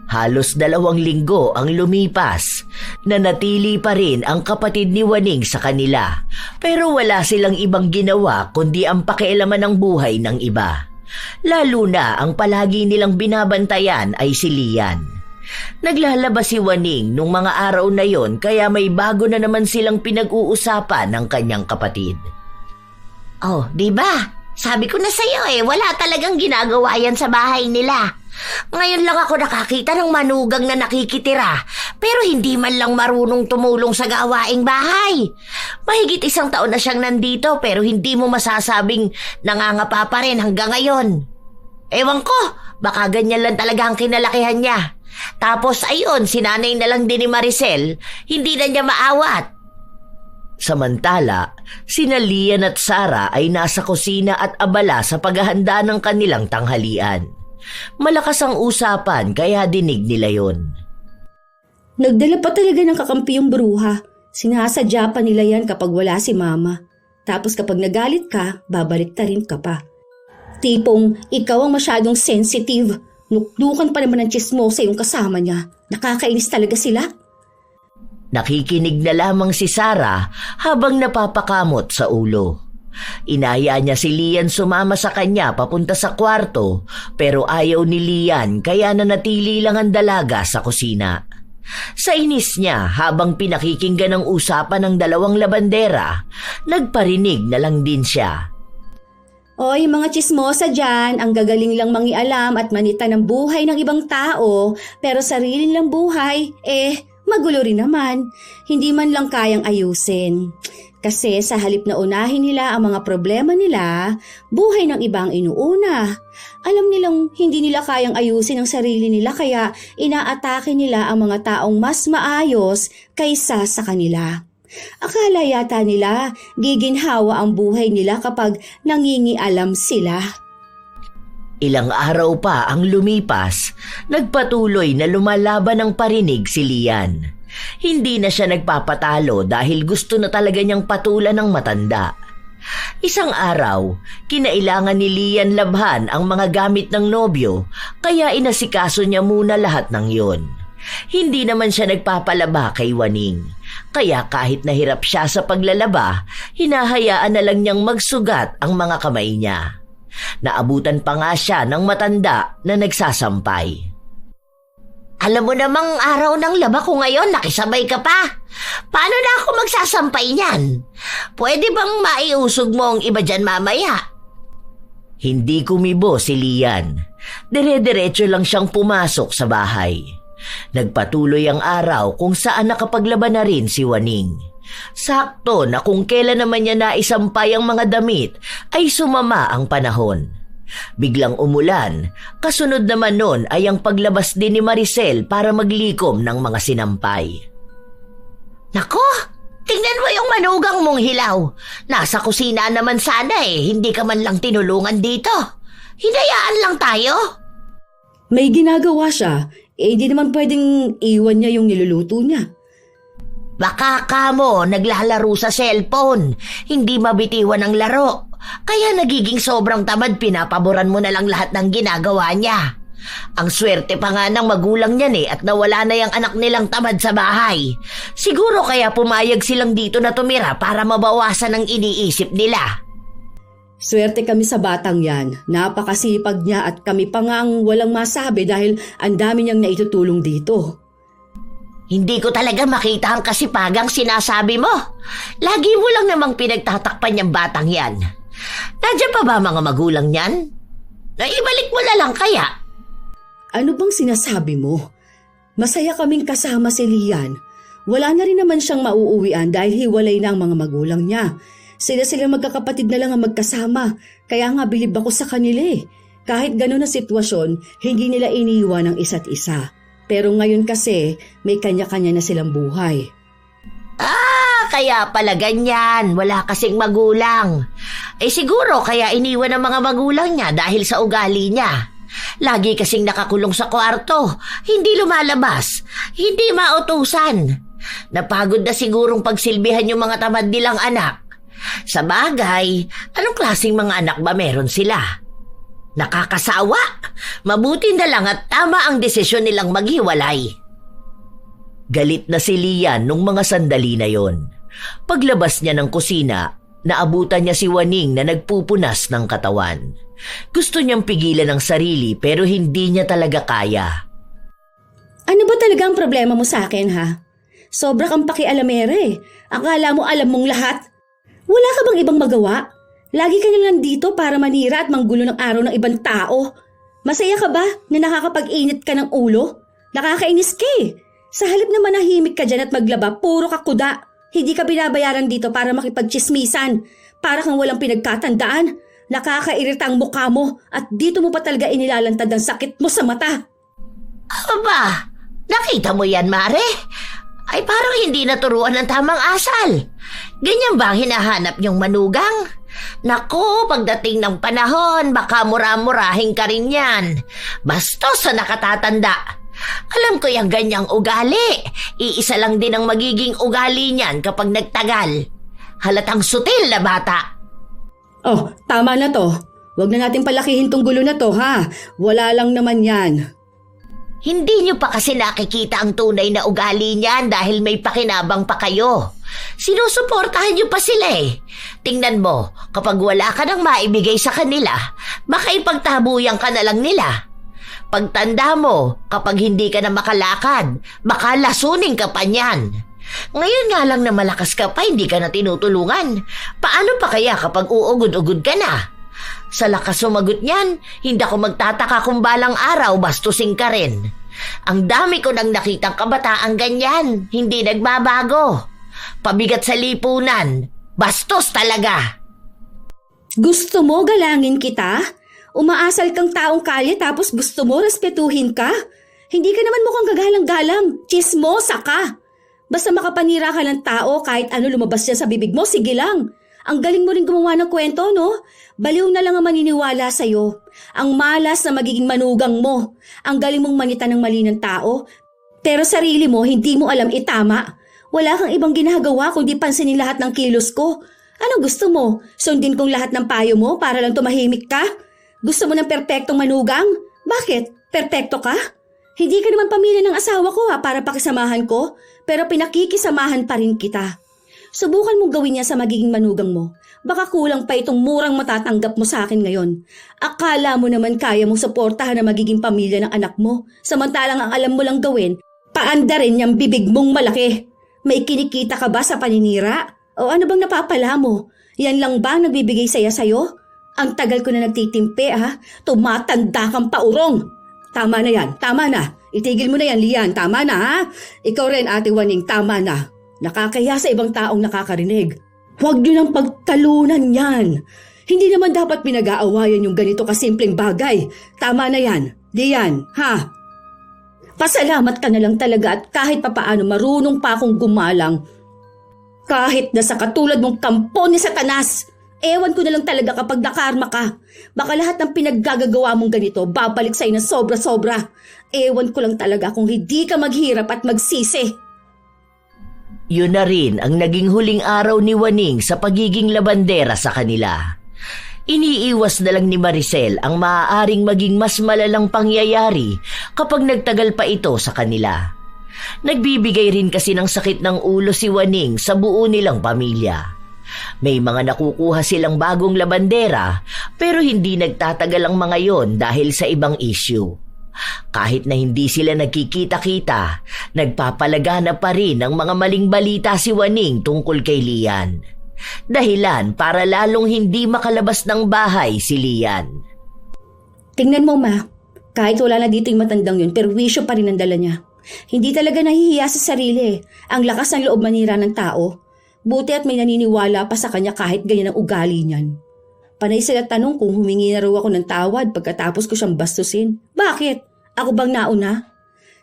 Halos 2 linggo ang lumipas. Nanatili pa rin ang kapatid ni Waning sa kanila. Pero wala silang ibang ginawa kundi ang pakialaman ng buhay ng iba. Lalo na ang palagi nilang binabantayan ay si Lian. Naglalabas si Waning nung mga araw na yon kaya may bago na naman silang pinag-uusapan ng kanyang kapatid. Oh, di ba? Sabi ko na sa'yo wala talagang ginagawa yan sa bahay nila. Ngayon lang ako nakakita ng manugang na nakikitira, pero hindi man lang marunong tumulong sa gawaing bahay. Mahigit 1 taon na siyang nandito pero hindi mo masasabing nangangapa pa rin hanggang ngayon. Ewan ko, baka ganyan lang talaga ang kinalakihan niya. Tapos ayun, sinanay na lang din ni Maricel, hindi na niya maawat. Samantala, sina Lian at Sara ay nasa kusina at abala sa paghahanda ng kanilang tanghalian. Malakas ang usapan kaya dinig nila yon. Nagdala pa talaga ng kakampi yung bruha. Sinasadya pa nila yan kapag wala si mama. Tapos kapag nagalit ka, babalik ta rin ka pa. Tipong ikaw ang masyadong sensitive. Nukdukan pa naman ng chismosa yung kasama niya. Nakakainis talaga sila. Nakikinig na lamang si Sara habang napapakamot sa ulo. Inaya niya si Lian sumama sa kanya papunta sa kwarto pero ayaw ni Lian kaya nanatili lang ang dalaga sa kusina. Sa inis niya habang pinakikinggan ang usapan ng 2 labandera, nagparinig na lang din siya. Oy, mga chismosa dyan, ang gagaling lang mangialam at manita ng buhay ng ibang tao pero sarili nilang buhay, magulo rin naman. Hindi man lang kayang ayusin. Kasi sa halip na unahin nila ang mga problema nila, buhay ng ibang inuuna. Alam nilang hindi nila kayang ayusin ang sarili nila kaya inaatake nila ang mga taong mas maayos kaysa sa kanila. Akala yata nila giginhawa ang buhay nila kapag nangingialam sila. Ilang araw pa ang lumipas, nagpatuloy na lumalaban ng parinig si Lian. Hindi na siya nagpapatalo dahil gusto na talaga niyang patulan ng matanda. Isang araw, kinailangan ni Lian labhan ang mga gamit ng nobyo kaya inasikaso niya muna lahat ng yon. Hindi naman siya nagpapalaba kay Waning, kaya kahit nahirap siya sa paglalaba, hinahayaan na lang niyang magsugat ang mga kamay niya. Naabutan pa nga siya ng matanda na nagsasampay. Alam mo namang araw ng laba ko ngayon, nakisabay ka pa. Paano na ako magsasampay niyan? Pwede bang maiusog mo ang iba dyan mamaya? Hindi kumibo si Lian. Dire-diretso lang siyang pumasok sa bahay. Nagpatuloy ang araw kung saan nakapaglaban na rin si Waning. Sakto na kung kailan naman niya naisampay ang mga damit ay sumama ang panahon. Biglang umulan, kasunod naman nun ay ang paglabas din ni Maricel para maglikom ng mga sinampay. Nako, tingnan mo yung manugang mong hilaw. Nasa kusina naman sana hindi ka man lang tinulungan dito. Hinayaan lang tayo. May ginagawa siya, hindi naman pwedeng iwan niya yung niluluto niya. Baka kamo naglalaro sa cellphone, hindi mabitiwan ang laro. Kaya nagiging sobrang tamad, pinapaboran mo na lang lahat ng ginagawa niya. Ang swerte pa nga ng magulang niyan at nawala na yung anak nilang tamad sa bahay. Siguro kaya pumayag silang dito na tumira para mabawasan ang iniisip nila. Swerte kami sa batang yan. Napakasipag niya at kami pa nga ang walang masabi dahil ang dami niyang naitutulong dito. Hindi ko talaga makita ang kasipagang sinasabi mo. Lagi mo lang namang pinagtatakpan yung batang yan. Nandiyan pa ba mga magulang niyan? Naibalik mo na lang kaya? Ano bang sinasabi mo? Masaya kaming kasama si Lian. Wala na rin naman siyang mauuwian dahil hiwalay na ang mga magulang niya. Sila magkakapatid na lang ang magkasama. Kaya nga bilib ako sa kanila eh. Kahit gano'n na sitwasyon, hindi nila iniiwan ang isa't isa. Pero ngayon kasi, may kanya-kanya na silang buhay. Kaya pala ganyan. Wala kasing magulang. Siguro kaya iniwan ng mga magulang niya dahil sa ugali niya. Lagi kasing nakakulong sa kwarto. Hindi lumalabas. Hindi mautusan. Napagod na sigurong pagsilbihan yung mga tamad nilang anak. Sa bagay, anong klaseng mga anak ba meron sila? Nakakasawa. Mabuti na lang at tama ang desisyon nilang maghiwalay. Galit na si Lian nung mga sandali na yon. Paglabas niya ng kusina, naabutan niya si Waning na nagpupunas ng katawan. Gusto niyang pigilan ang sarili pero hindi niya talaga kaya. Ano ba talaga ang problema mo sa akin, ha? Sobra kang pakialamere. Akala mo alam mong lahat. Wala ka bang ibang magawa? Lagi ka lang dito para manira at manggulo ng araw ng ibang tao. Masaya ka ba na nakakapag-init ka ng ulo? Nakakainis ka eh. Sa halip na manahimik ka dyan at maglaba, puro ka kuda. Hindi ka binabayaran dito para makipagchismisan. Para kang walang pinagkatandaan. Nakakairita ang mukha mo at dito mo pa talaga inilalantad ang sakit mo sa mata. Aba, nakita mo yan, Mare? Ay parang hindi naturuan ng tamang asal. Ganyan ba ang hinahanap niyong manugang? Naku, pagdating ng panahon, baka mura-murahin ka rin yan. Bastos sa nakatatanda. Alam ko yung ganyang ugali. Iisa lang din ang magiging ugali niyan kapag nagtagal. Halatang sutil na bata. Oh, tama na to. Huwag na natin palakihin tong gulo na to, ha? Wala lang naman yan. Hindi niyo pa kasi nakikita ang tunay na ugali niyan dahil may pakinabang pa kayo. Sinusuportahan niyo pa sila eh. Tingnan mo, kapag wala ka nang maibigay sa kanila, baka ipagtabuyan ka na lang nila. Pagtanda mo, kapag hindi ka na makalakad, baka lasunin ka pa niyan. Ngayon nga lang na malakas ka pa, hindi ka na tinutulungan. Paano pa kaya kapag uugod-ugod ka na? Sa lakas sumagot niyan, hindi ako magtataka kung balang araw bastusin ka rin. Ang dami ko nang nakitang kabataang ganyan, hindi nagbabago. Pabigat sa lipunan, bastos talaga. Gusto mo galangin kita? Umaasal kang taong kalye tapos gusto mo respetuhin ka? Hindi ka naman mukhang gagalang-galang, chismosa ka. Basta makapanira ka ng tao kahit ano lumabas yan sa bibig mo, sige lang. Ang galing mo rin gumawa ng kwento, no? Baliw na lang ang maniniwala sa'yo. Ang malas na magiging manugang mo. Ang galing mong manita ng mali ng tao. Pero sarili mo, hindi mo alam itama. Wala kang ibang ginagawa kundi pansinin lahat ng kilos ko. Ano gusto mo? Sundin kong lahat ng payo mo para lang tumahimik ka? Gusto mo ng perpektong manugang? Bakit? Perpekto ka? Hindi ka naman pamilya ng asawa ko para pakisamahan ko, pero pinakikisamahan pa rin kita. Subukan mong gawin niya sa magiging manugang mo. Baka kulang pa itong murang matatanggap mo sa akin ngayon. Akala mo naman kaya mong suportahan ang magiging pamilya ng anak mo, samantalang ang alam mo lang gawin, paanda rin yung bibig mong malaki. May kinikita ka ba sa paninira? O ano bang napapala mo? Yan lang ba nagbibigay saya sa'yo? Ang tagal ko na nagtitimpi tumatanda kang paurong. Tama na yan, tama na. Itigil mo na yan, Lian, tama na ha? Ikaw rin, Ate Waning, tama na. Nakakaya sa ibang taong nakakarinig. Huwag niyo nang pagtalunan yan. Hindi naman dapat pinag-aawayan yung ganito kasimpleng bagay. Tama na yan, Lian, ha? Pasalamat ka na lang talaga at kahit papaano marunong pa akong gumalang. Kahit na sa katulad mong kampo ni Satanas. Ewan ko na lang talaga kapag nakarma ka. Baka lahat ng pinaggagawa mong ganito babalik sa'yo na sobra-sobra. Ewan ko lang talaga kung hindi ka maghirap at magsisi. Yun na rin ang naging huling araw ni Waning sa pagiging labandera sa kanila. Iniiwas na lang ni Maricel ang maaaring maging mas malalang pangyayari kapag nagtagal pa ito sa kanila. Nagbibigay rin kasi ng sakit ng ulo si Waning sa buo nilang pamilya. May mga nakukuha silang bagong labandera pero hindi nagtatagal ang mga yon dahil sa ibang issue. Kahit na hindi sila nagkikita-kita, nagpapalagana pa rin ng mga maling balita si Waning tungkol kay Lian. Dahilan para lalong hindi makalabas ng bahay si Lian. Tingnan mo, Ma. Kahit wala na dito yung matandang yun, perwisyo pa rin ang dala niya. Hindi talaga nahihiya sa sarili. Ang lakas ng loob manira ng tao. Buti at may naniniwala pa sa kanya kahit ganyan ang ugali niyan. Panay sila tanong kung humingi na raw ako ng tawad pagkatapos ko siyang bastusin. Bakit? Ako bang nauna?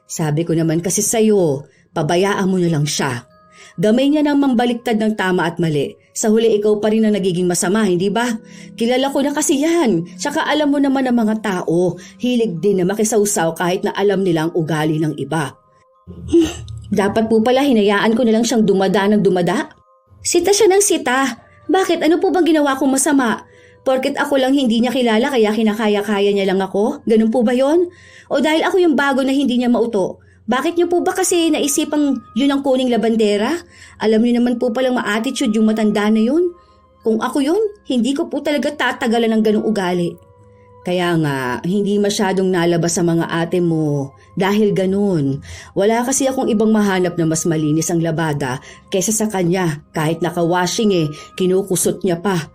Sabi ko naman kasi sa'yo, pabayaan mo na lang siya. Gamay niya nang mambaliktad ng tama at mali. Sa huli ikaw pa rin ang nagiging masama, hindi ba? Kilala ko na kasi yan. Tsaka alam mo naman ang mga tao, hilig din na makisawsaw kahit na alam nila ang ugali ng iba. Dapat po pala hinayaan ko na lang siyang dumada ng dumada. Sita siya ng sita. Bakit? Ano po bang ginawa kong masama? Porket ako lang hindi niya kilala kaya kinakaya-kaya niya lang ako? Ganun po ba yon? O dahil ako yung bago na hindi niya mauto? Bakit niyo po ba kasi naisipang yun ang kuning labandera? Alam niyo naman po palang ma-attitude yung matanda na yun. Kung ako yun, hindi ko po talaga tatagalan ng ganung ugali. Kaya nga, hindi masyadong nalabas sa mga ate mo. Dahil ganun, wala kasi akong ibang mahanap na mas malinis ang labada kaysa sa kanya. Kahit naka-washing kinukusot niya pa.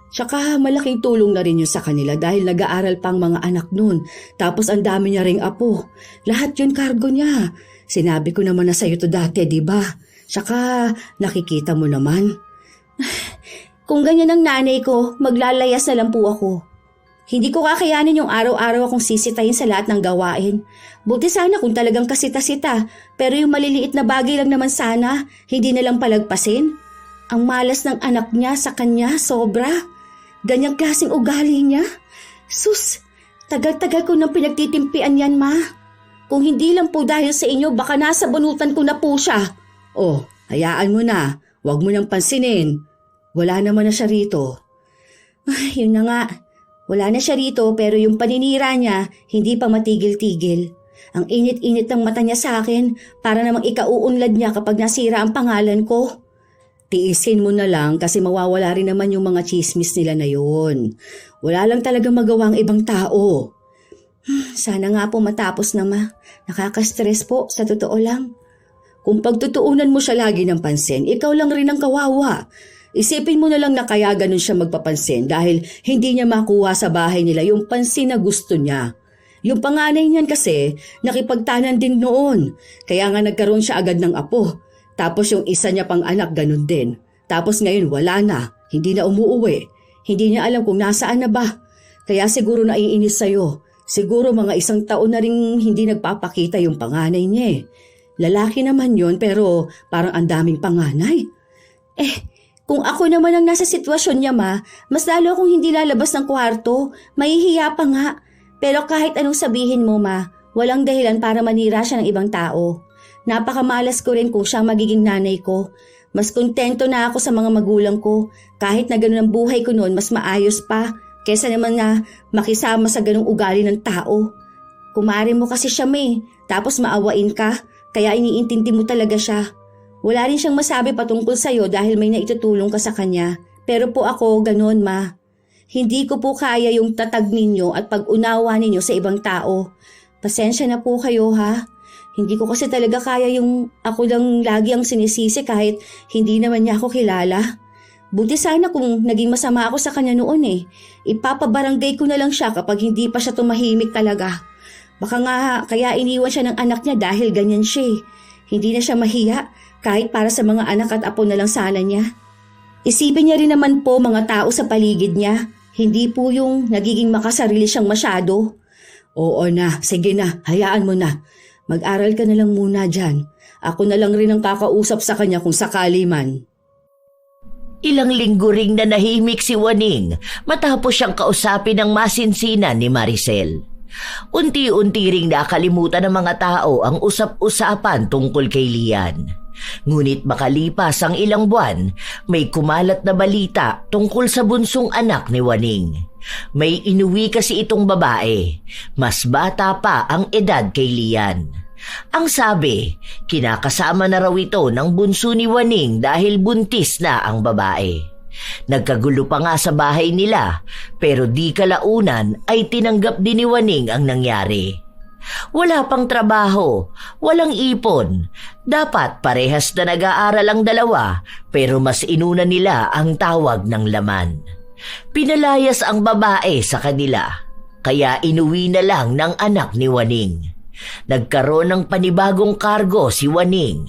Tsaka malaking tulong na rin yun sa kanila dahil nag-aaral pang mga anak nun. Tapos ang dami niya ring apo. Lahat yun kargo niya. Sinabi ko naman na sa'yo to dati, di ba? Tsaka nakikita mo naman. Kung ganyan ang nanay ko, maglalayas na lang po ako. Hindi ko kakayanin yung araw-araw akong sisitahin sa lahat ng gawain. Buti sana kung talagang kasita-sita. Pero yung maliliit na bagay lang naman sana, hindi na lang palagpasin. Ang malas ng anak niya sa kanya, sobra. Ganyang klaseng ugali niya. Sus, tagal-tagal ko nang pinagtitimpian yan, Ma. Kung hindi lang po dahil sa inyo, baka nasa bunutan ko na po siya. Oh, hayaan mo na. Huwag mo nang pansinin. Wala naman na siya rito. Ay, yun na nga. Wala na siya rito pero yung paninira niya, hindi pa matigil-tigil. Ang init-init ng mata niya sa akin para namang ikauunlad niya kapag nasira ang pangalan ko. Tiisin mo na lang kasi mawawala rin naman yung mga chismis nila na yun. Wala lang talaga magawa ang ibang tao. Sana nga po matapos na, Ma. Nakaka-stress po, sa totoo lang. Kung pagtutuunan mo siya lagi ng pansin, ikaw lang rin ang kawawa. Isipin mo na lang na kaya ganun siya magpapansin dahil hindi niya makuha sa bahay nila yung pansin na gusto niya. Yung panganay niyan kasi, nakipagtanan din noon. Kaya nga nagkaroon siya agad ng apo. Tapos yung isa niya pang anak ganun din. Tapos ngayon wala na, hindi na umuuwi. Hindi niya alam kung nasaan na ba. Kaya siguro naiinis sa'yo. Siguro mga 1 taon na rin hindi nagpapakita yung panganay niya. Lalaki naman yon pero parang ang daming panganay. Kung ako naman ang nasa sitwasyon niya, Ma, mas lalo akong hindi lalabas ng kwarto. Mahihiya pa nga. Pero kahit anong sabihin mo, Ma, walang dahilan para manira siya ng ibang tao. Napakamalas ko rin kung siyang magiging nanay ko. Mas kontento na ako sa mga magulang ko. Kahit na ganun ang buhay ko noon, mas maayos pa. Kesa naman na makisama sa ganung ugali ng tao. Kumare mo kasi siya, May. Tapos maawain ka. Kaya iniintindi mo talaga siya. Wala rin siyang masabi patungkol sa'yo dahil may naitutulong ka sa kanya. Pero po ako, ganun, Ma. Hindi ko po kaya yung tatag ninyo at pag-unawa ninyo sa ibang tao. Pasensya na po kayo, ha? Hindi ko kasi talaga kaya yung ako lang lagi ang sinisisi kahit hindi naman niya ako kilala. Buti sana kung naging masama ako sa kanya noon Ipapabarangay ko na lang siya kapag hindi pa siya tumahimik talaga. Baka nga kaya iniwan siya ng anak niya dahil ganyan siya. Hindi na siya mahiya kahit para sa mga anak at apo na lang sana niya. Isipin niya rin naman po mga tao sa paligid niya. Hindi po yung nagiging makasarili siyang masyado. Oo na, sige na, hayaan mo na. Mag-aral ka na lang muna dyan. Ako na lang rin ang kakausap sa kanya kung sakali man. Ilang linggo ring nanahimik si Waning matapos siyang kausapin ng masinsinan ni Maricel. Unti-unti ring nakalimutan ng mga tao ang usap-usapan tungkol kay Lian. Ngunit makalipas ang ilang buwan, may kumalat na balita tungkol sa bunsong anak ni Waning. May inuwi kasi itong babae. Mas bata pa ang edad kay Lian. Ang sabi, kinakasama na raw ito ng bunso ni Waning dahil buntis na ang babae. Nagkagulo pa nga sa bahay nila, pero di kalaunan ay tinanggap din ni Waning ang nangyari. Wala pang trabaho, walang ipon. Dapat parehas na nag-aaral ang dalawa, pero mas inuna nila ang tawag ng laman. Pinalayas ang babae sa kanila, kaya inuwi na lang ng anak ni Waning. Nagkaroon ng panibagong kargo si Waning.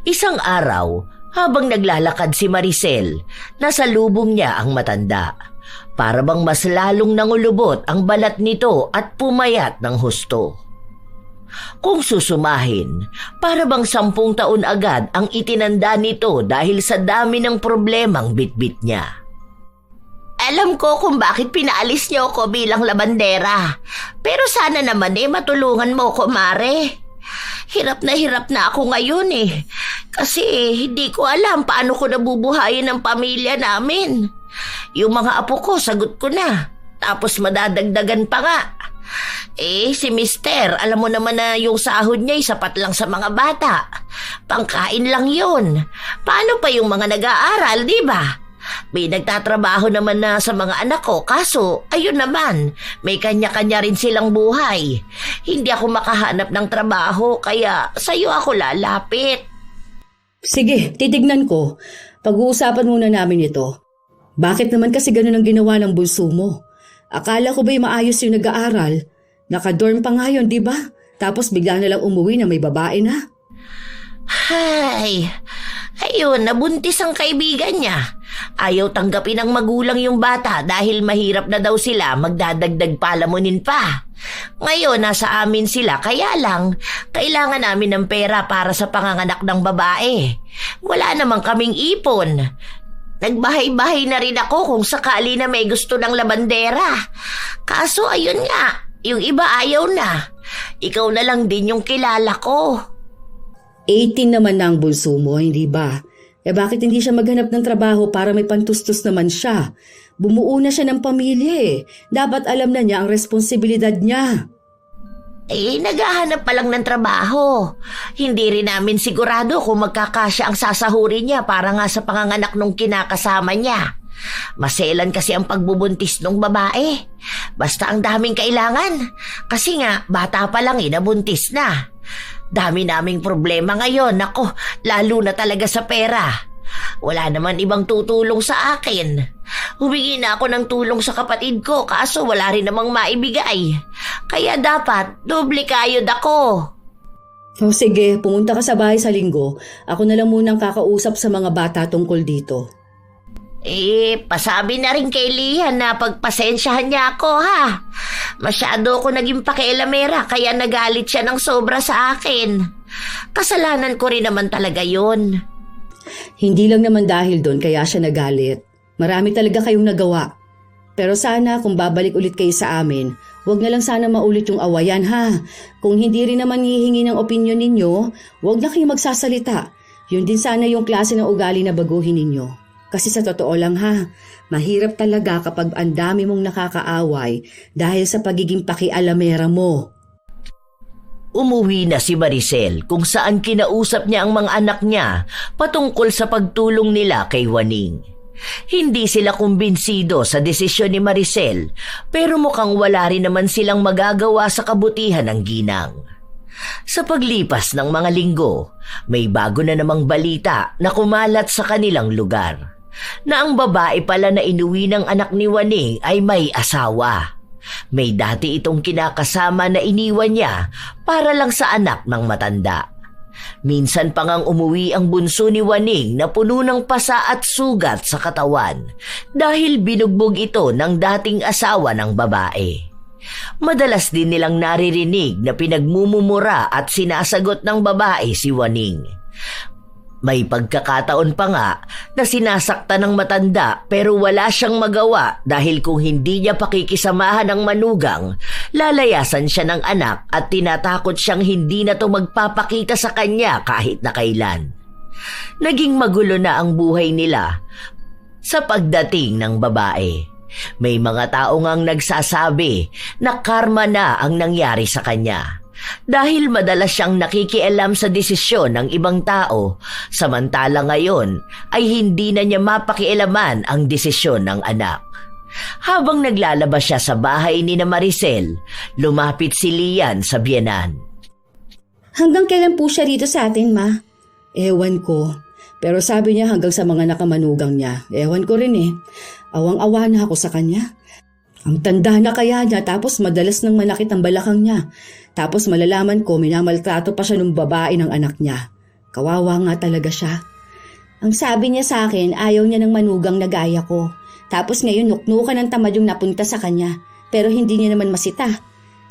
Isang araw, habang naglalakad si Maricel, nasalubong niya ang matanda. Para bang mas lalong nangulubot ang balat nito at pumayat ng husto. Kung susumahin, para bang 10 taon agad ang itinanda nito dahil sa dami ng problemang bitbit niya. Alam ko kung bakit pinaalis niyo ako bilang labandera. Pero sana naman matulungan mo ko, Mare. Hirap na ako ngayon Kasi hindi ko alam paano ko nabubuhayin ang pamilya namin. Yung mga apo ko, sagot ko na. Tapos madadagdagan pa nga. Si Mister, alam mo naman na yung sahod niya sapat lang sa mga bata. Pangkain lang yun. Paano pa yung mga nag-aaral, di ba? May nagtatrabaho naman na sa mga anak ko, kaso ayun naman, may kanya-kanya rin silang buhay. Hindi ako makahanap ng trabaho, kaya sa'yo ako lalapit. Sige, titignan ko. Pag-uusapan muna namin ito. Bakit naman kasi ganun ang ginawa ng bunso mo? Akala ko ba'y maayos yung nag-aaral? Nakadorm pa nga yun, di ba? Tapos bigla na lang umuwi na may babae na. Ayun, nabuntis ang kaibigan niya. Ayaw tanggapin ng magulang yung bata dahil mahirap na daw sila, magdadagdag palamunin pa. Ngayon, nasa amin sila, kaya lang, kailangan namin ng pera para sa panganganak ng babae. Wala namang kaming ipon. Nagbahay-bahay na rin ako kung sakali na may gusto ng labandera. Kaso ayun nga, yung iba ayaw na. Ikaw na lang din yung kilala ko. 18 naman na ang bunso mo, hindi ba? Bakit hindi siya maghanap ng trabaho para may pantustos naman siya? Bumuo na siya ng pamilya Dapat alam na niya ang responsibilidad niya. Naghahanap pa lang ng trabaho. Hindi rin namin sigurado kung magkakasya ang sasahurin niya para nga sa panganganak nung kinakasama niya. Maselan kasi ang pagbubuntis ng babae. Basta ang daming kailangan. Kasi nga, bata pa lang nabuntis na. Dami naming problema ngayon. Nako, lalo na talaga sa pera. Wala naman ibang tutulong sa akin. Humingi na ako ng tulong sa kapatid ko, kaso wala rin namang maibigay. Kaya dapat doble kayod ako. Sige, pumunta ka sa bahay sa linggo. Ako na lang munang kakausap sa mga bata tungkol dito. Pasabi na rin kay Lian na pagpasensyahan niya ako, ha? Masyado ako naging pakialamera kaya nagalit siya ng sobra sa akin. Kasalanan ko rin naman talaga yun. Hindi lang naman dahil doon kaya siya nagalit. Marami talaga kayong nagawa. Pero sana kung babalik ulit kayo sa amin, wag na lang sana maulit yung awayan, ha? Kung hindi rin naman hihingi ng opinyon ninyo, wag na kayong magsasalita. Yun din sana yung klase ng ugali na baguhin ninyo. Kasi sa totoo lang, ha, mahirap talaga kapag ang dami mong nakakaaway dahil sa pagiging pakialamera mo. Umuwi na si Maricel kung saan kinausap niya ang mga anak niya patungkol sa pagtulong nila kay Waning. Hindi sila kumbinsido sa desisyon ni Maricel, pero mukhang wala rin naman silang magagawa sa kabutihan ng ginang. Sa paglipas ng mga linggo, may bago na namang balita na kumalat sa kanilang lugar. Na ang babae pala na inuwi ng anak ni Waning ay may asawa. May dati itong kinakasama na iniwan niya para lang sa anak ng matanda. Minsan pa ngang umuwi ang bunso ni Waning na puno ng pasa at sugat sa katawan dahil binugbog ito ng dating asawa ng babae. Madalas din nilang naririnig na pinagmumumura at sinasagot ng babae si Waning. May pagkakataon pa nga na sinasaktan ng matanda pero wala siyang magawa dahil kung hindi niya pakikisamahan ng manugang, lalayasan siya ng anak at tinatakot siyang hindi na to magpapakita sa kanya kahit na kailan. Naging magulo na ang buhay nila sa pagdating ng babae. May mga tao ngang nagsasabi na karma na ang nangyari sa kanya. dahil madalas siyang nakikialam sa desisyon ng ibang tao, samantala ngayon ay hindi na niya mapakialaman ang desisyon ng anak. Habang naglalabas siya sa bahay ni na Maricel, lumapit si Lian sa biyenan. Hanggang kailan po siya rito sa atin, Ma? Ewan ko. Pero sabi niya hanggang sa mga nakamanugang niya. Ewan ko rin eh. Awang-awa na ako sa kanya. Ang tanda na kaya niya tapos madalas nang manakit ang balakang niya. Tapos malalaman ko minamaltrato pa siya ng babae ng anak niya. Kawawa nga talaga siya. Ang sabi niya sa akin ayaw niya ng manugang na gaya ko. Tapos ngayon nuknukan ng tamad yung napunta sa kanya. Pero hindi niya naman masita.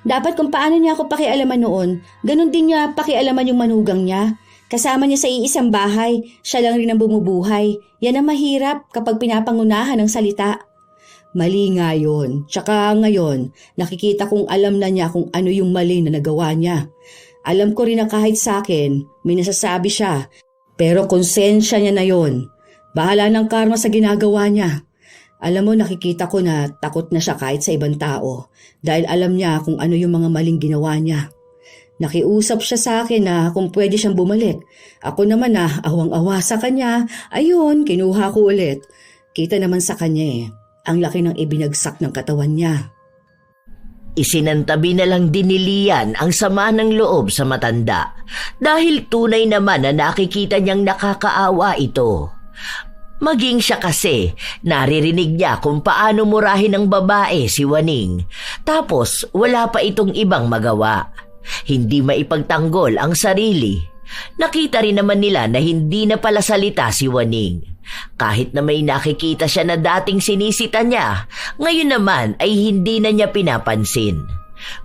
Dapat kung paano niya ako pakialaman noon, ganun din niya pakialaman yung manugang niya. Kasama niya sa iisang bahay, siya lang rin ang bumubuhay. Yan ang mahirap kapag pinapangunahan ng salita. Mali nga yun. Tsaka ngayon, nakikita kong alam na niya kung ano yung mali na nagawa niya. Alam ko rin na kahit sa akin, may nasasabi siya. Pero konsensya niya na yun. Bahala ng karma sa ginagawa niya. Alam mo, nakikita ko na takot na siya kahit sa ibang tao. Dahil alam niya kung ano yung mga maling ginawa niya. Nakiusap siya sa akin na kung pwede siyang bumalik. Ako naman na awang-awa sa kanya. Ayun, kinuha ko ulit. Kita naman sa kanya eh. Ang laki ng ibinagsak ng katawan niya. Isinantabi na lang din ni Lian ang sama ng loob sa matanda dahil tunay naman na nakikita niyang nakakaawa ito. Maging siya kasi, naririnig niya kung paano murahin ng babae si Waning. Tapos wala pa itong ibang magawa. Hindi maipagtanggol ang sarili. Nakita rin naman nila na hindi na pala salita si Waning. Kahit na may nakikita siya na dating sinisita niya, ngayon naman ay hindi na niya pinapansin.